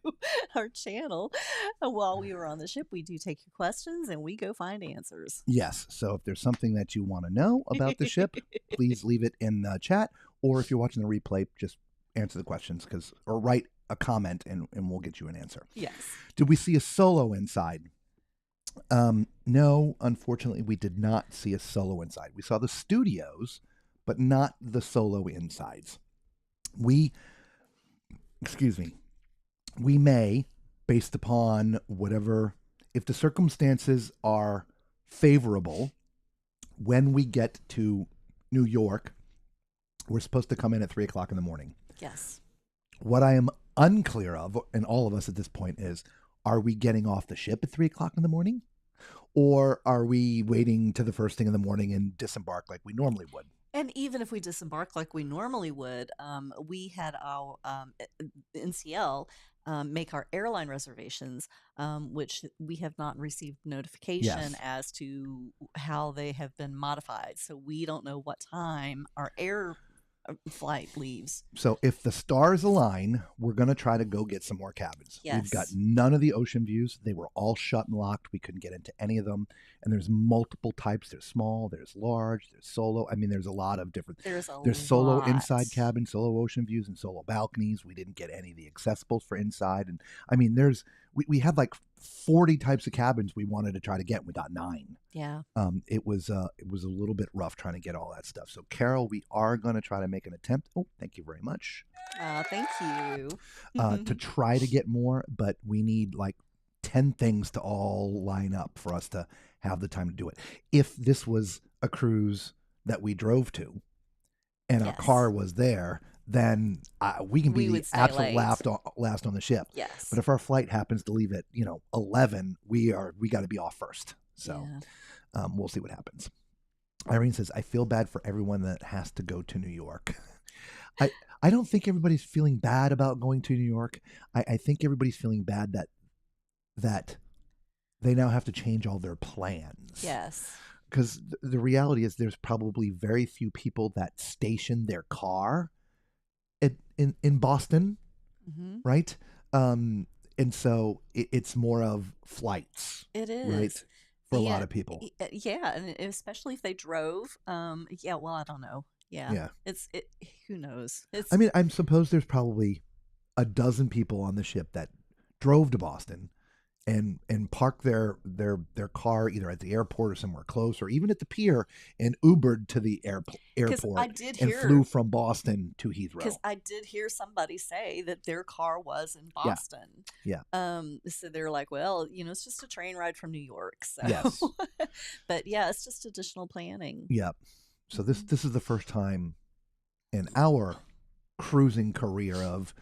our channel, while we were on the ship, we do take your questions and we go find answers. Yes. So if there's something that you want to know about the ship, please leave it in the chat. Or if you're watching the replay, just answer the questions or write a comment and we'll get you an answer. Yes. Did we see a solo inside? No, unfortunately, we did not see a solo inside. We saw the studios, but not the solo insides. We may, based upon whatever, if the circumstances are favorable, when we get to New York, we're supposed to come in at 3 o'clock in the morning. Yes. What I am unclear of, and all of us at this point, is, are we getting off the ship at 3 o'clock in the morning? Or are we waiting to the first thing in the morning and disembark like we normally would? And even if we disembark like we normally would, we had our NCL make our airline reservations, which we have not received notification as to how they have been modified. So we don't know what time our air flight leaves. So if the stars align, we're going to try to go get some more cabins. Yes. We've got none of the ocean views. They were all shut and locked. We couldn't get into any of them. And there's multiple types. There's small, there's large, there's solo. I mean, there's a lot of different. There's solo inside cabins, solo ocean views, and solo balconies. We didn't get any of the accessibles for inside. And I mean, we had like 40 types of cabins we wanted to try to get. We got 9. Yeah. It was a little bit rough trying to get all that stuff. So Carol, we are going to try to make an attempt. Oh, thank you very much. Thank you. To try to get more, but we need like 10 things to all line up for us to have the time to do it. If this was a cruise that we drove to and our car was there, then we can be the absolute last on the ship. Yes. But if our flight happens to leave at 11, we got to be off first. So we'll see what happens. Irene says, I feel bad for everyone that has to go to New York. I don't think everybody's feeling bad about going to New York. I think everybody's feeling bad that they now have to change all their plans. Yes. Because the reality is there's probably very few people that station their car in Boston, right? And so it's more of flights. It is. Right? For a lot of people. Yeah, and especially if they drove. Well, I don't know. Yeah. Who knows? I suppose there's probably a dozen people on the ship that drove to Boston and parked their car either at the airport or somewhere close, or even at the pier, and Ubered to the airport and flew from Boston to Heathrow. Because I did hear somebody say that their car was in Boston. Yeah. So they're like, well, it's just a train ride from New York. So. Yes. But yeah, it's just additional planning. Yeah. So this is the first time in our cruising career of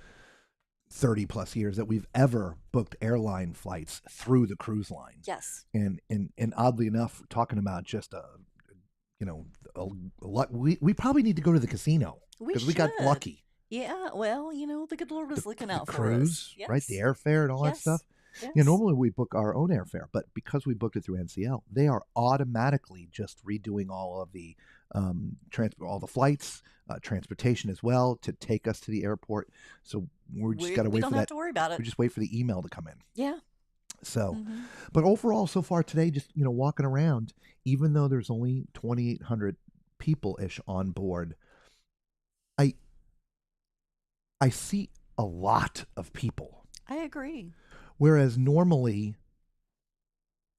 30 plus years that we've ever booked airline flights through the cruise line. Yes. And oddly enough, talking about just we probably need to go to the casino because we got lucky. Yeah. Well, the good Lord was looking out the for cruise, us. Yes. right? The airfare and all that stuff. Yes. Normally we book our own airfare, but because we booked it through NCL, they are automatically just redoing all of the all the flights, transportation as well to take us to the airport. So we're just got to We wait don't for have that. to worry about it. We just wait for the email to come in. Yeah. So, Mhm. but overall, so far today, just walking around, even though there's only 2,800 people ish on board, I see a lot of people. I agree. Whereas normally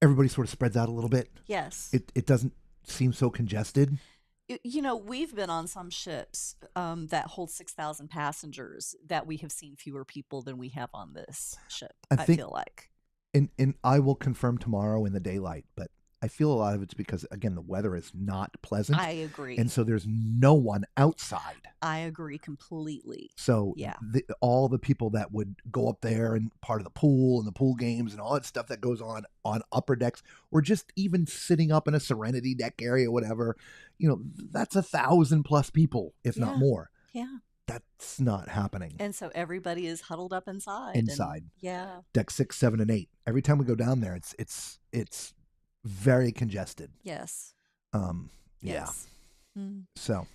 everybody sort of spreads out a little bit. Yes. It doesn't seem so congested. We've been on some ships that hold 6,000 passengers that we have seen fewer people than we have on this ship, I I think- feel like. And I will confirm tomorrow in the daylight, but I feel a lot of it's because, again, the weather is not pleasant. I agree. And so there's no one outside. I agree completely. So Yeah. all the people that would go up there and part of the pool and the pool games and all that stuff that goes on upper decks, or just even sitting up in a Serenity deck area, whatever, that's 1,000+ people, if not Yeah. more. Yeah. That's not happening. And so everybody is huddled up inside. Inside. Yeah. Deck 6, 7, and 8. Every time we go down there, it's very congested. Yes. Yeah. Yes. Mm. So,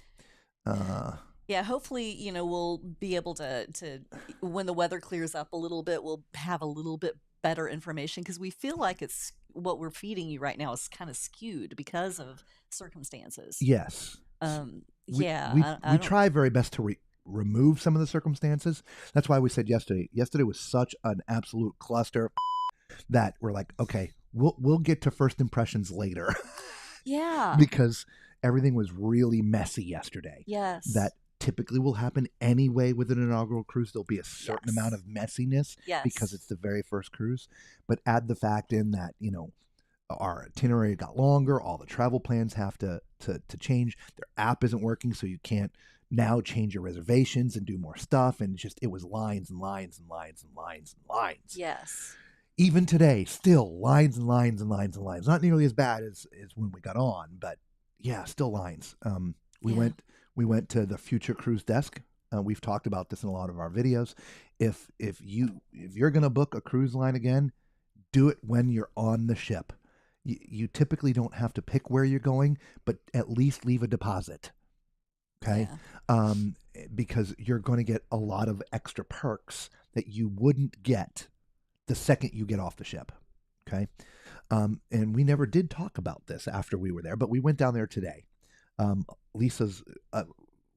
Yeah, hopefully, we'll be able to when the weather clears up a little bit, we'll have a little bit better information, because we feel like it's what we're feeding you right now is kind of skewed because of circumstances. yes. We don't- try very best to remove some of the circumstances. That's why we said yesterday. Yesterday was such an absolute cluster that we're like, okay, we'll get to first impressions later. Yeah. Because everything was really messy yesterday. Yes. That typically will happen anyway with an inaugural cruise. There'll be a certain Yes. amount of messiness Yes. because it's the very first cruise. But add the fact in that, our itinerary got longer, all the travel plans have to change. Their app isn't working, so you can't now change your reservations and do more stuff. And it was lines and lines and lines and lines and lines. Yes. Even today, still lines and lines and lines and lines. Not nearly as bad as when we got on, but yeah, still lines. We went to the Future Cruise Desk. We've talked about this in a lot of our videos. If you're gonna book a cruise line again, do it when you're on the ship. You typically don't have to pick where you're going, but at least leave a deposit. Okay, Yeah. because you're going to get a lot of extra perks that you wouldn't get the second you get off the ship. Okay. And we never did talk about this after we were there, but we went down there today. Lisa's,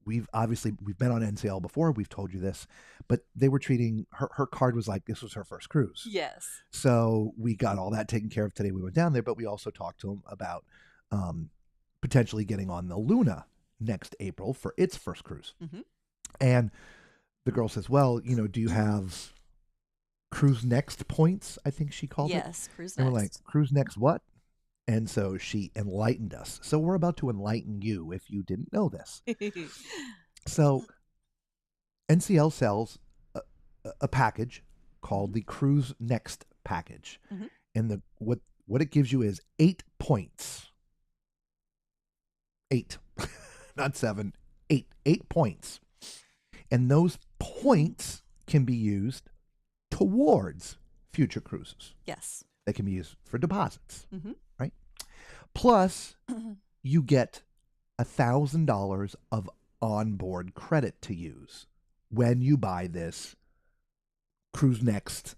we've been on NCL before. We've told you this, but they were treating her card was like, this was her first cruise. Yes. So we got all that taken care of today. We went down there, but we also talked to them about, potentially getting on the Luna next April for its first cruise. Mm-hmm. And the girl says, well, do you have Cruise Next points? I think she called it. Yes. Cruise And Next. we're like, Cruise Next what? And so she enlightened us. So we're about to enlighten you if you didn't know this. So NCL sells a package called the Cruise Next package. Mhm. And what it gives you is 8 points. 8, not 7, 8. 8 points. And those points can be used towards future cruises. Yes. They can be used for deposits, Mm-hmm. right? Plus, you get $1,000 of onboard credit to use when you buy this Cruise Next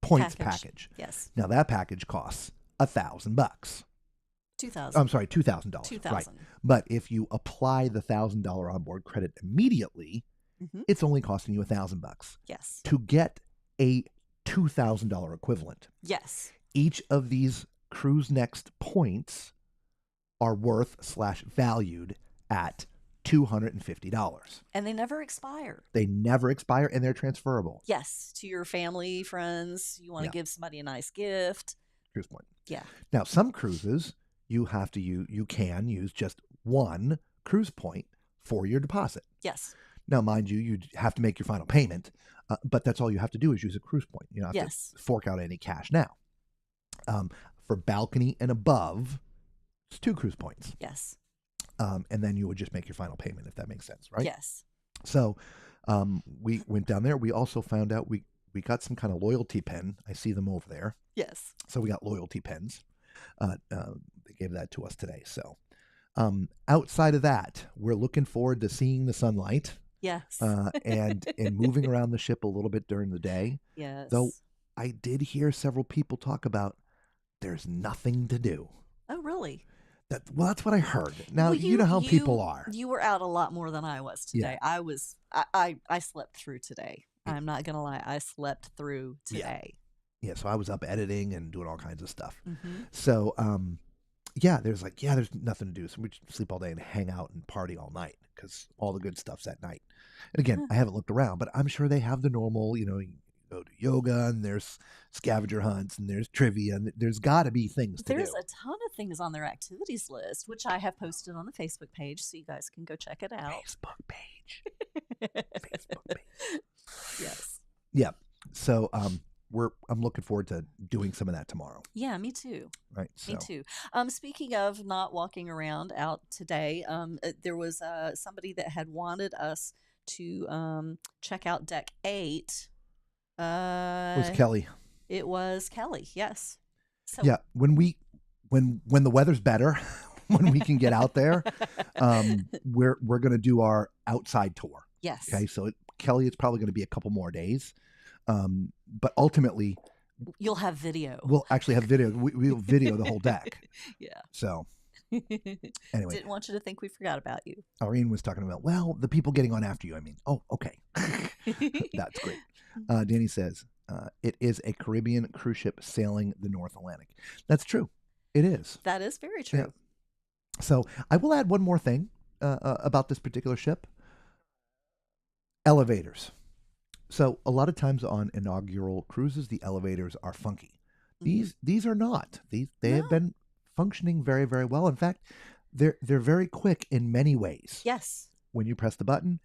points package. Yes. Now that package costs $1,000. 2,000. I'm sorry, $2,000. 2,000. Right. But if you apply the $1,000 onboard credit immediately, Mm-hmm. it's only costing you $1,000 Yes. to get a $2,000 equivalent. Yes. Each of these Cruise Next points are worth/valued at $250. And they never expire. They never expire and they're transferable. Yes. To your family, friends, you want to Yeah. give somebody a nice gift. Cruise point. Yeah. Now, some cruises you can use just one cruise point for your deposit. Yes. Now, mind you, you have to make your final payment, but that's all you have to do is use a cruise point. You don't have Yes. to fork out any cash now. For balcony and above, it's 2 cruise points. Yes. And then you would just make your final payment, if that makes sense, right? Yes. So we went down there. We also found out we we got some kind of loyalty pin. I see them over there. Yes. So we got loyalty pins. They gave that to us today. So outside of that, we're looking forward to seeing the sunlight. Yes. And moving around the ship a little bit during the day. Yes. Though I did hear several people talk about there's nothing to do. Oh, really? Well, that's what I heard. Now, Well, you know how people are. You were out a lot more than I was today. Yeah. I slept through today. I'm not going to lie. I slept through today. Yeah, so I was up editing and doing all kinds of stuff. Mm-hmm. So, there's nothing to do. So we just sleep all day and hang out and party all night because all the good stuff's at night. And again, I haven't looked around, but I'm sure they have the normal, you go to yoga and there's scavenger hunts and there's trivia and there's got to be things to do. There's a ton of things on their activities list, which I have posted on the Facebook page, so you guys can go check it out. Facebook page. Yes. Yeah. So I'm looking forward to doing some of that tomorrow. Yeah, me too. Right. So. Me too. Speaking of not walking around out today, there was somebody that had wanted us to check out Deck 8. It was Kelly. It was Kelly, yes. So, yeah, when the weather's better, when we can get out there, we're going to do our outside tour. Yes. Okay, so Kelly, it's probably going to be a couple more days, but ultimately, you'll have video. We'll actually have video. We'll video the whole deck. Yeah. So anyway, didn't want you to think we forgot about you. Irene was talking about, well, the people getting on after you. I mean, oh, okay, that's great. Danny says, it is a Caribbean cruise ship sailing the North Atlantic. That's true. It is. That is very true. Yeah. So I will add one more thing about this particular ship. Elevators. So a lot of times on inaugural cruises, the elevators are funky. These are not. They have been functioning very, very well. In fact, they're very quick in many ways. Yes. When you press the button,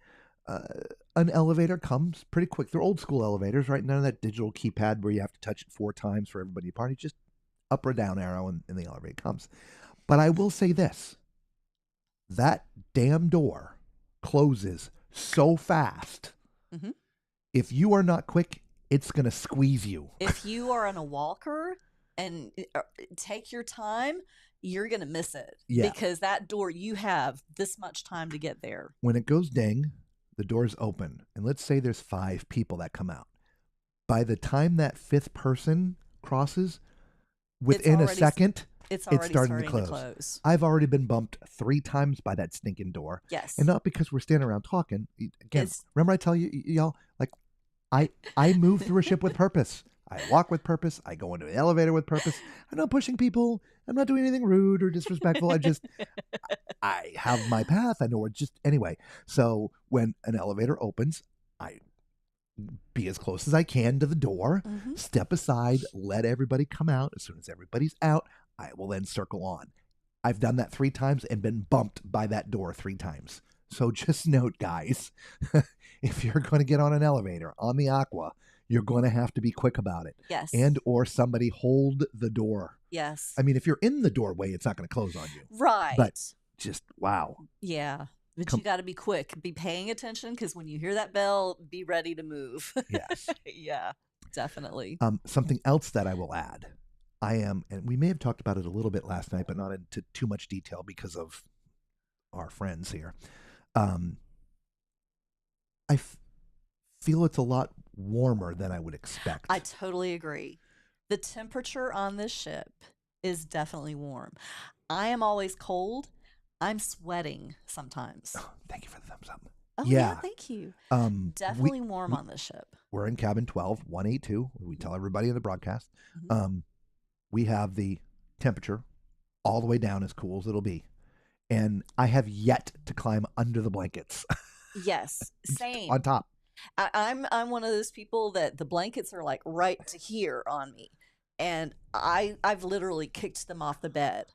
an elevator comes pretty quick. They're old school elevators, right? None of that digital keypad where you have to touch it 4 times for everybody to party. Just up or down arrow and the elevator comes. But I will say this. That damn door closes so fast. Mm-hmm. If you are not quick, it's going to squeeze you. If you are on a walker and take your time, you're going to miss it. Yeah. Because that door, you have this much time to get there. When it goes ding, the door's open. And let's say there's 5 people that come out. By the time that 5th person crosses, within a second, it's starting to close. I've already been bumped 3 times by that stinking door. Yes. And not because we're standing around talking. Again, remember I tell you, y'all, like, I move through a ship with purpose. I walk with purpose. I go into an elevator with purpose. I'm not pushing people. I'm not doing anything rude or disrespectful. I have my path. I know where anyway. So when an elevator opens, I be as close as I can to the door, step aside, let everybody come out. As soon as everybody's out, I will then circle on. I've done that 3 times and been bumped by that door 3 times. So just note, guys, if you're going to get on an elevator on the Aqua, you're going to have to be quick about it. Yes. And or somebody hold the door. Yes. I mean, if you're in the doorway, it's not going to close on you. Right. But just, wow. Yeah. But you got to be quick. Be paying attention because when you hear that bell, be ready to move. Yes. Yeah, definitely. Something else that I will add. And we may have talked about it a little bit last night, but not into too much detail because of our friends here. I feel it's a lot warmer than I would expect. I totally agree. The temperature on this ship is definitely warm. I am always cold. I'm sweating sometimes. Oh, thank you for the thumbs up. Oh, yeah thank you. Definitely warm on this ship. We're in cabin 12182. We tell everybody in the broadcast. We have the temperature all the way down as cool as it'll be. And I have yet to climb under the blankets. Yes, same. On top. I'm one of those people that the blankets are like right to here on me. And I've literally kicked them off the bed.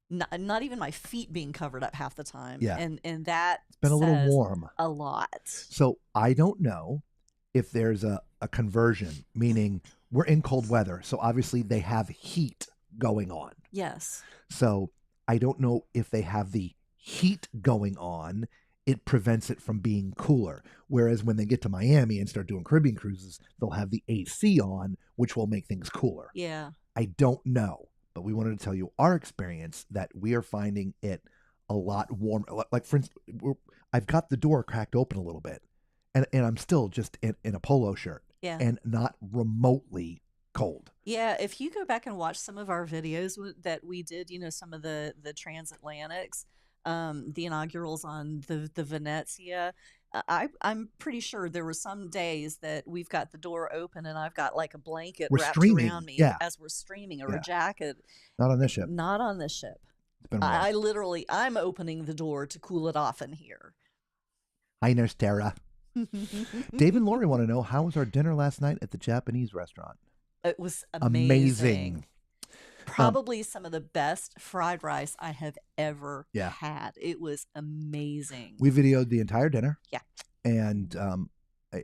Not even my feet being covered up half the time. Yeah. And that it's been a little warm. A lot. So I don't know if there's a conversion, meaning we're in cold weather. So obviously they have heat going on. Yes. So I don't know if they have the heat going on it prevents it from being cooler. Whereas when they get to Miami and start doing Caribbean cruises, they'll have the AC on, which will make things cooler. Yeah. I don't know, but we wanted to tell you our experience that we are finding it a lot warmer. Like, for instance, I've got the door cracked open a little bit, and I'm still just in a polo shirt Yeah. and not remotely cold. Yeah, if you go back and watch some of our videos that we did, some of the transatlantics, the inaugurals on the Venezia, I'm pretty sure there were some days that we've got the door open and I've got like a blanket We're wrapped streaming, around me yeah. as we're streaming, or Yeah. a jacket. Not on this ship. Not on this ship. It's been warm. I'm opening the door to cool it off in here. Hi, Nurse Tara. Dave and Lori want to know, how was our dinner last night at the Japanese restaurant? It was amazing. Probably some of the best fried rice I have ever had. It was amazing. We videoed the entire dinner. Yeah. And I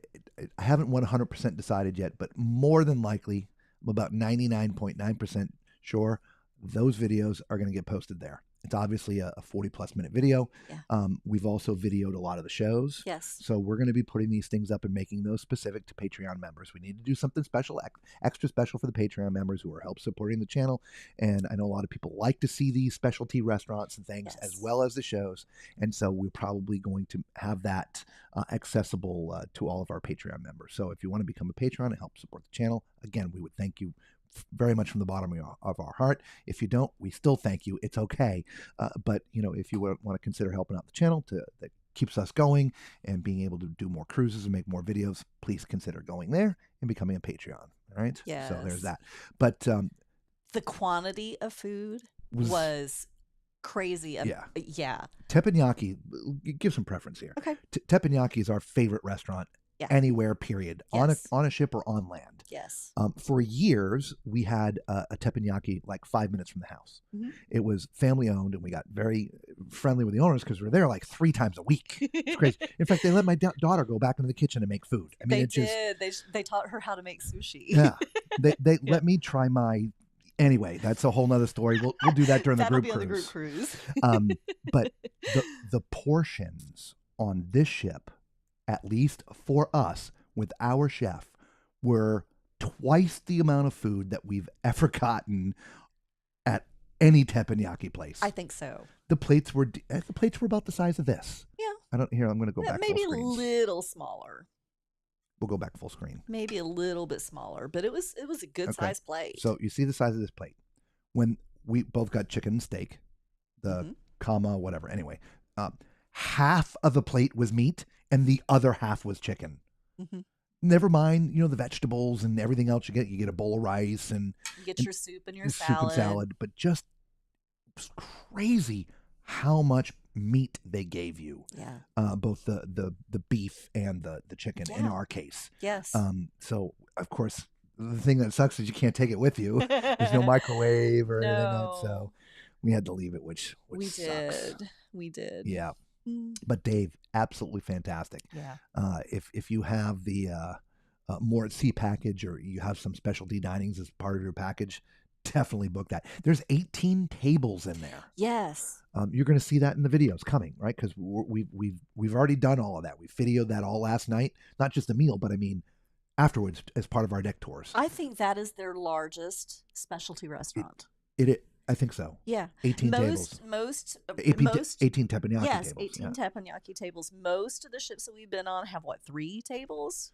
haven't 100% decided yet, but more than likely, I'm about 99.9% sure those videos are going to get posted there. It's obviously a 40-plus minute video. Yeah. We've also videoed a lot of the shows. Yes. So we're going to be putting these things up and making those specific to Patreon members. We need to do something special, extra special for the Patreon members who are help supporting the channel. And I know a lot of people like to see these specialty restaurants and things, as well as the shows. And so we're probably going to have that accessible to all of our Patreon members. So if you want to become a patron and help support the channel, again, we would thank you very much from the bottom of our heart. If you don't, we still thank you. It's okay. But, if you want to consider helping out the channel that keeps us going and being able to do more cruises and make more videos, please consider going there and becoming a Patreon. All right? Yes. So there's that. But the quantity of food was crazy. Yeah. Teppanyaki, give some preference here. Okay. Teppanyaki is our favorite restaurant anywhere, period. Yes. On a ship or on land. Yes. For years, we had a teppanyaki like 5 minutes from the house. Mm-hmm. It was family owned, and we got very friendly with the owners because we were there like 3 times a week. It's crazy. In fact, they let my daughter go back into the kitchen and make food. I mean, they taught her how to make sushi. Yeah. They let me try my. Anyway, that's a whole nother story. We'll do that during the group cruise. On the group cruise. But the portions on this ship, at least for us, with our chef, were twice the amount of food that we've ever gotten at any teppanyaki place. I think so. The plates were about the size of this. Yeah. I'm going to go back maybe full screen. Maybe a little smaller. We'll go back full screen. Maybe a little bit smaller, but it was a good size plate. So you see the size of this plate. When we both got chicken and steak, the comma, whatever. Anyway, half of the plate was meat and the other half was chicken. Mm-hmm. Never mind, the vegetables and everything else you get. You get a bowl of rice and you get your soup and your salad. But just it was crazy how much meat they gave you. Yeah. Both the beef and the chicken in our case. Yes. So of course the thing that sucks is you can't take it with you. There's no microwave or anything like that. So we had to leave it, which sucks. We did. Yeah. But Dave, absolutely fantastic. Yeah. If you have the more at sea package, or you have some specialty dinings as part of your package, definitely book that. There's 18 tables in there. Yes. You're going to see that in the videos coming, right? Because we've already done all of that. We videoed that all last night. Not just the meal, but I mean afterwards as part of our deck tours. I think that is their largest specialty restaurant. I think so. Yeah. 18 tables. 18 teppanyaki yes, tables. 18 teppanyaki tables. Most of the ships that we've been on have, 3 tables?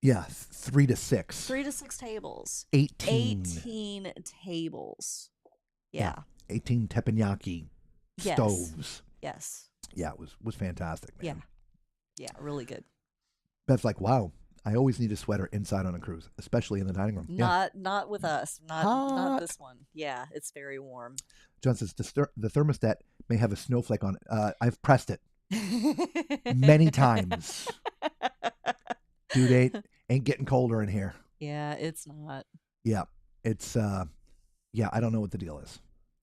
Yeah, 3 to 6. 3 to 6 tables. 18 tables. Yeah. 18 teppanyaki stoves. Yes. Yeah, it was fantastic, man. Yeah, really good. Beth's like, wow, I always need a sweater inside on a cruise, especially in the dining room. Not with us. Not this one. Yeah, it's very warm. John says the thermostat may have a snowflake on it. I've pressed it many times. Due date ain't getting colder in here. Yeah, it's not. Yeah, it's I don't know what the deal is.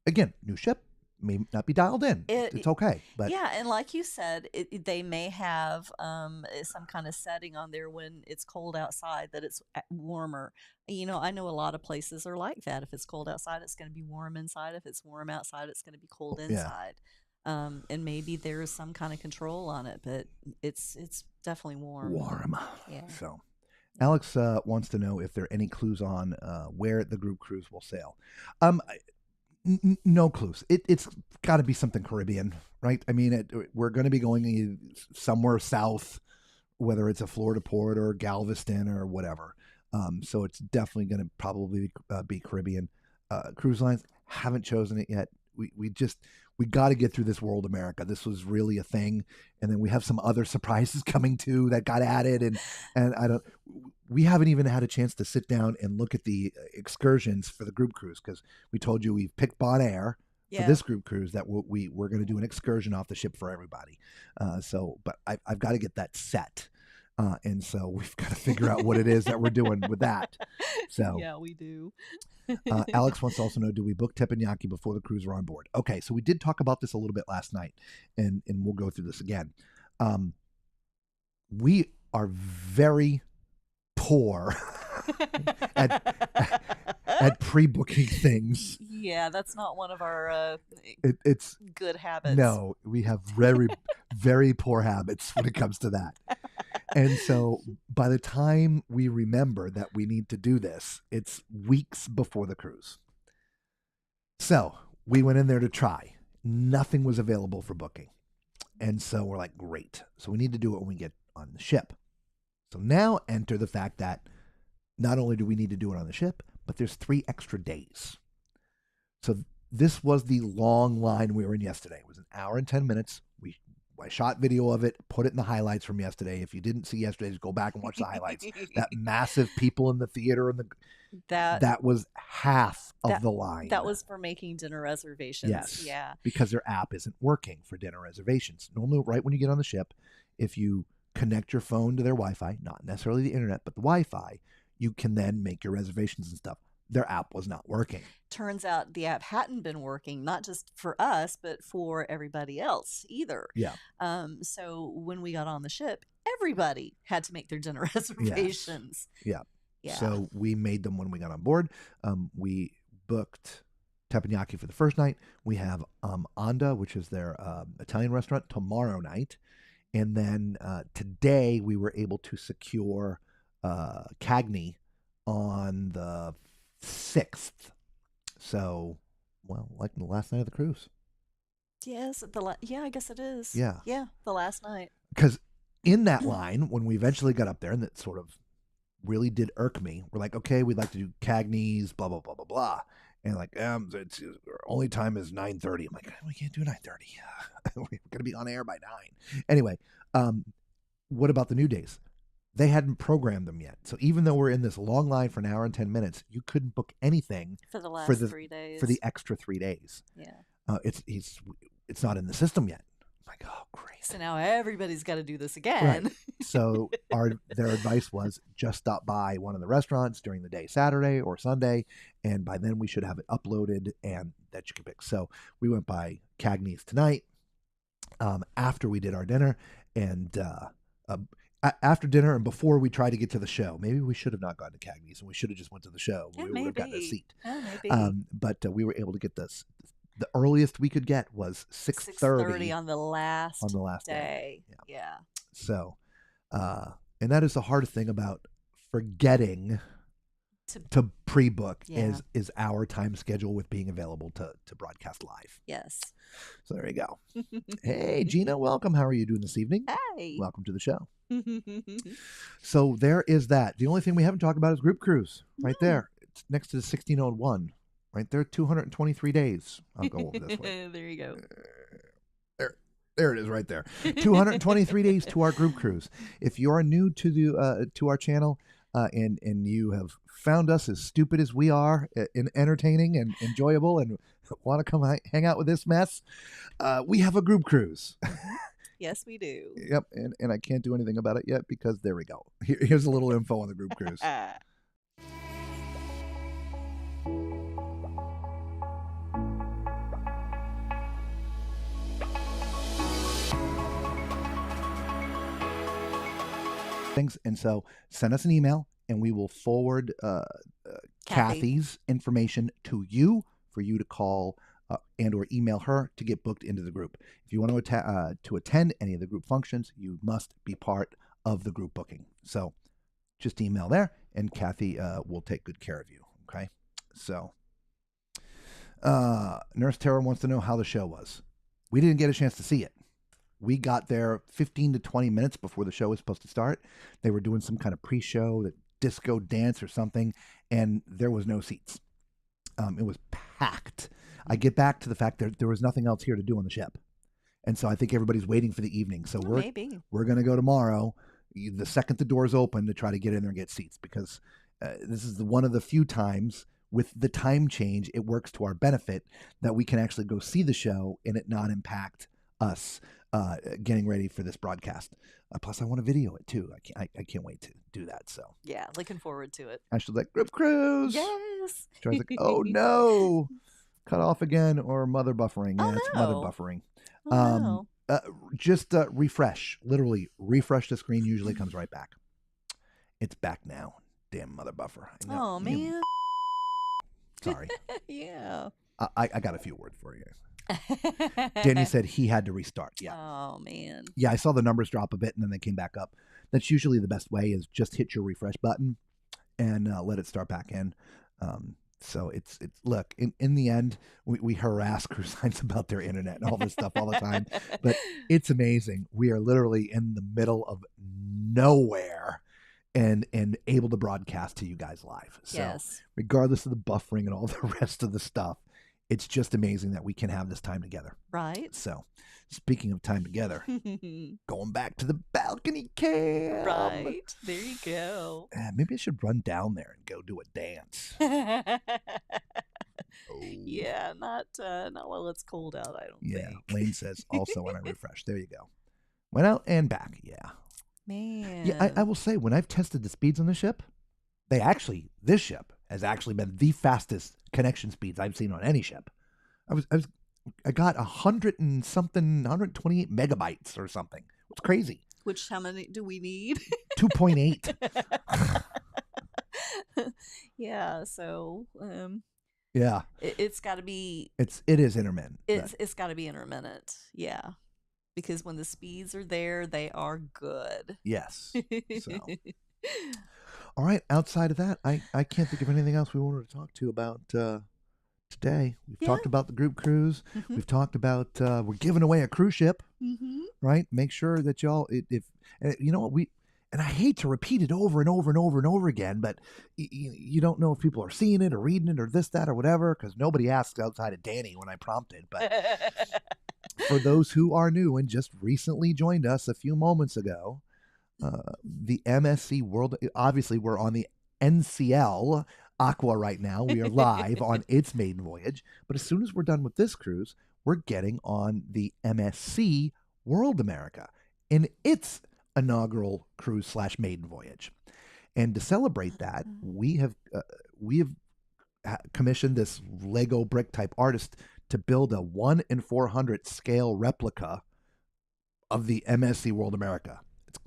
Again, new ship, may not be dialed in. It's okay. But yeah, and like you said, they may have some kind of setting on there when it's cold outside that it's warmer. I know a lot of places are like that. If it's cold outside, it's going to be warm inside. If it's warm outside, it's going to be cold inside. And maybe there's some kind of control on it, but it's definitely warm. Warm. Yeah. So, Alex wants to know if there are any clues on where the group cruise will sail. No clues. It's got to be something Caribbean, right? I mean, we're going to be going somewhere south, whether it's a Florida port or Galveston or whatever. So it's definitely going to probably be Caribbean. Cruise lines haven't chosen it yet. We got to get through this World America. This was really a thing, and then we have some other surprises coming too that got added, and we haven't even had a chance to sit down and look at the excursions for the group cruise, because we told you we've picked Bonaire for this group cruise that we're going to do an excursion off the ship for everybody. But I've got to get that set. And so we've got to figure out what it is that we're doing with that. So yeah, we do. Alex wants to also know, do we book teppanyaki before the cruise are on board? Okay, so we did talk about this a little bit last night, and we'll go through this again. We are very poor at pre-booking things. Yeah, that's not one of our It's good habits. No, we have very, very poor habits when it comes to that. And so by the time we remember that we need to do this, it's weeks before the cruise. So we went in there to try. Nothing was available for booking. And so we're like, great. So we need to do it when we get on the ship. So now enter the fact that not only do we need to do it on the ship, but there's 3 extra days. So this was the long line we were in yesterday. It was an hour and 10 minutes. I shot video of it, put it in the highlights from yesterday. If you didn't see yesterday's, go back and watch the highlights. That massive people in the theater and that was half of the line. That was for making dinner reservations. Yes. Yeah. Because their app isn't working for dinner reservations. Normally, right when you get on the ship, if you connect your phone to their Wi-Fi, not necessarily the internet, but the Wi-Fi, you can then make your reservations and stuff. Their app was not working. Turns out the app hadn't been working, not just for us, but for everybody else either. Yeah. So when we got on the ship, everybody had to make their dinner reservations. Yes. Yeah. So we made them when we got on board. We booked teppanyaki for the first night. We have Anda, which is their Italian restaurant, tomorrow night. And then today we were able to secure Cagney on the 6th. So, well, like the last night of the cruise. Yes, I guess it is. Yeah. Yeah, the last night. Because in that line, when we eventually got up there, and that sort of really did irk me, we're like, okay, we'd like to do Cagney's, blah, blah, blah, blah, blah. And like, it's only time is 9:30. I'm like, we can't do 9:30. We're going to be on air by 9. Anyway, what about the new days? They hadn't programmed them yet. So even though we're in this long line for an hour and 10 minutes, you couldn't book anything for the last 3 days. For the extra 3 days. Yeah. It's not in the system yet. I'm like, oh, great. So now everybody's got to do this again. Right. So their advice was just stop by one of the restaurants during the day, Saturday or Sunday, and by then we should have it uploaded and that you can pick. So we went by Cagney's tonight after we did our dinner, and after dinner and before we tried to get to the show. Maybe we should have not gone to Cagney's and we should have just went to the show. Yeah, we would have gotten a seat. Oh, maybe. But we were able to get this. The earliest we could get was 6:30 on the last day. Yeah. So, and that is the hard thing about forgetting to pre-book is our time schedule with being available to broadcast live. Yes. So there you go. Hey, Gina, welcome. How are you doing this evening? Hey. Welcome to the show. So there is that. The only thing we haven't talked about is group cruise right there. It's next to the 1601. Right there, 223 days. I'll go over this way. There you go. There it is right there. 223 days to our group cruise. If you are new to the to our channel and you have found us as stupid as we are and entertaining and enjoyable and want to come hang out with this mess, we have a group cruise. Yes, we do. Yep, and I can't do anything about it yet because there we go. Here's a little info on the group cruise. Things, and so send us an email and we will forward Kathy's information to you for you to call and or email her to get booked into the group. If you want to attend any of the group functions, you must be part of the group booking. So just email there, and Kathy will take good care of you. Okay. So Nurse Tara wants to know how the show was. We didn't get a chance to see it. We got there 15 to 20 minutes before the show was supposed to start. They were doing some kind of pre-show, disco dance or something, and there was no seats. It was packed. I get back to the fact that there was nothing else here to do on the ship. And so I think everybody's waiting for the evening. So we're going to go tomorrow, the second the doors open, to try to get in there and get seats, because this is one of the few times with the time change, it works to our benefit that we can actually go see the show and it not impact us getting ready for this broadcast. Plus, I want to video it too. I can't wait to do that. So yeah, looking forward to it. Ashley's like, group cruise. Yes. Charlie's like, oh no, cut off again or mother buffering. Yeah, it's mother no. buffering. Oh, no. Just refresh. Literally refresh the screen. Usually comes right back. It's back now. Damn mother buffer. I know. Oh man. Sorry. Yeah. I got a few words for you. Danny said he had to restart. Yeah. Oh man. Yeah, I saw the numbers drop a bit and then they came back up. That's usually the best way, is just hit your refresh button and let it start back in. So it's look, in the end, we harass cruise lines about their internet and all this stuff all the time, but it's amazing. We are literally in the middle of nowhere and able to broadcast to you guys live. So Yes. regardless of the buffering and all the rest of the stuff, it's just amazing that we can have this time together. Right. So speaking of time together, going back to the balcony cam. Right. There you go. Maybe I should run down there and go do a dance. Yeah, not while it's cold out, I don't Yeah. think. Lane says also when I refresh. There you go. Went out and back. Yeah. Man. Yeah, I will say, when I've tested the speeds on the ship, this ship has actually been the fastest connection speeds I've seen on any ship. I got 128 megabytes or something. It's crazy. How many do we need? 2.8. Yeah, so Yeah. it's got to be It is intermittent. it's got to be intermittent. Yeah. Because when the speeds are there, they are good. Yes. So, all right. Outside of that, I can't think of anything else we wanted to talk to about today. We've talked about the group cruise. Mhm. We've talked about we're giving away a cruise ship, Mm-hmm. right? Make sure that y'all, if you know what and I hate to repeat it over and over and over and over again, but you don't know if people are seeing it or reading it or this, that, or whatever, because nobody asks outside of Danny when I prompted. But for those who are new and just recently joined us a few moments ago, the MSC World, obviously we're on the NCL Aqua right now. We are live on its maiden voyage. But as soon as we're done with this cruise, we're getting on the MSC World America in its inaugural cruise / maiden voyage. And to celebrate that, we have commissioned this Lego brick type artist to build a 1 in 400 scale replica of the MSC World America. It's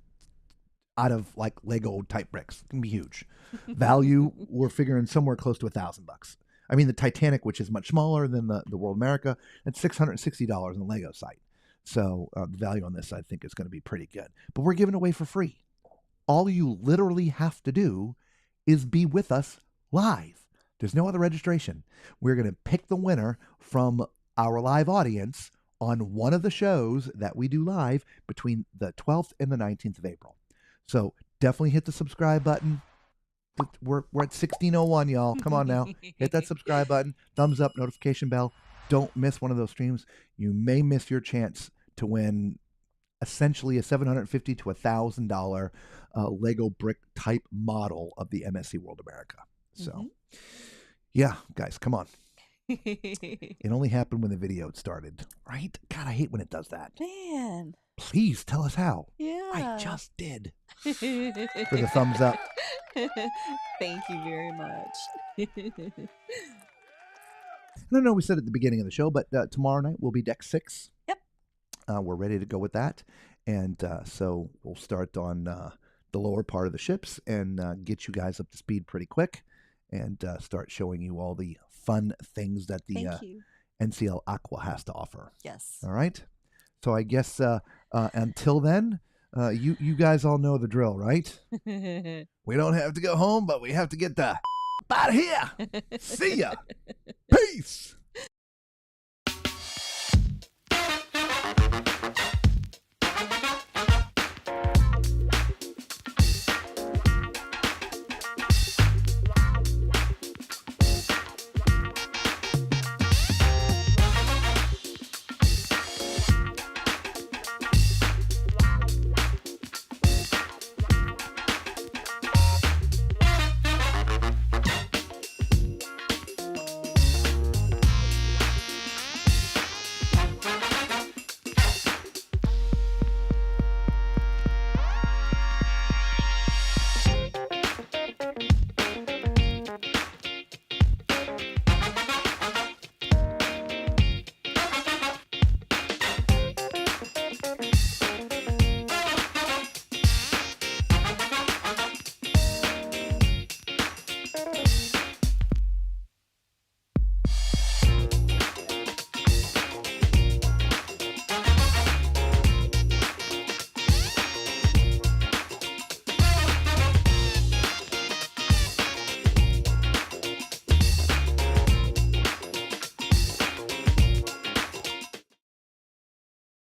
out of like Lego type bricks. It's gonna be huge. Value, we're figuring somewhere close to $1,000. I mean, the Titanic, which is much smaller than the World America, it's $660 on the Lego site. So the value on this, I think, is going to be pretty good. But we're giving away for free. All you literally have to do is be with us live. There's no other registration. We're going to pick the winner from our live audience on one of the shows that we do live between the 12th and the 19th of April. So definitely hit the subscribe button. We're at 1601, y'all. Come on now. Hit that subscribe button. Thumbs up, notification bell. Don't miss one of those streams. You may miss your chance to win essentially a $750 to $1,000 Lego brick type model of the MSC World America. So, yeah, guys, come on. It only happened when the video started, right? God, I hate when it does that. Man. Please tell us how. Yeah. I just did. For the thumbs up. Thank you very much. I don't know, we said at the beginning of the show, but tomorrow night will be deck 6. Yep. We're ready to go with that. And so we'll start on the lower part of the ships and get you guys up to speed pretty quick and start showing you all the fun things that the Thank you. NCL Aqua has to offer. Yes. All right. So I guess until then, you guys all know the drill, right? We don't have to go home, but we have to get the out of here. See ya. Peace.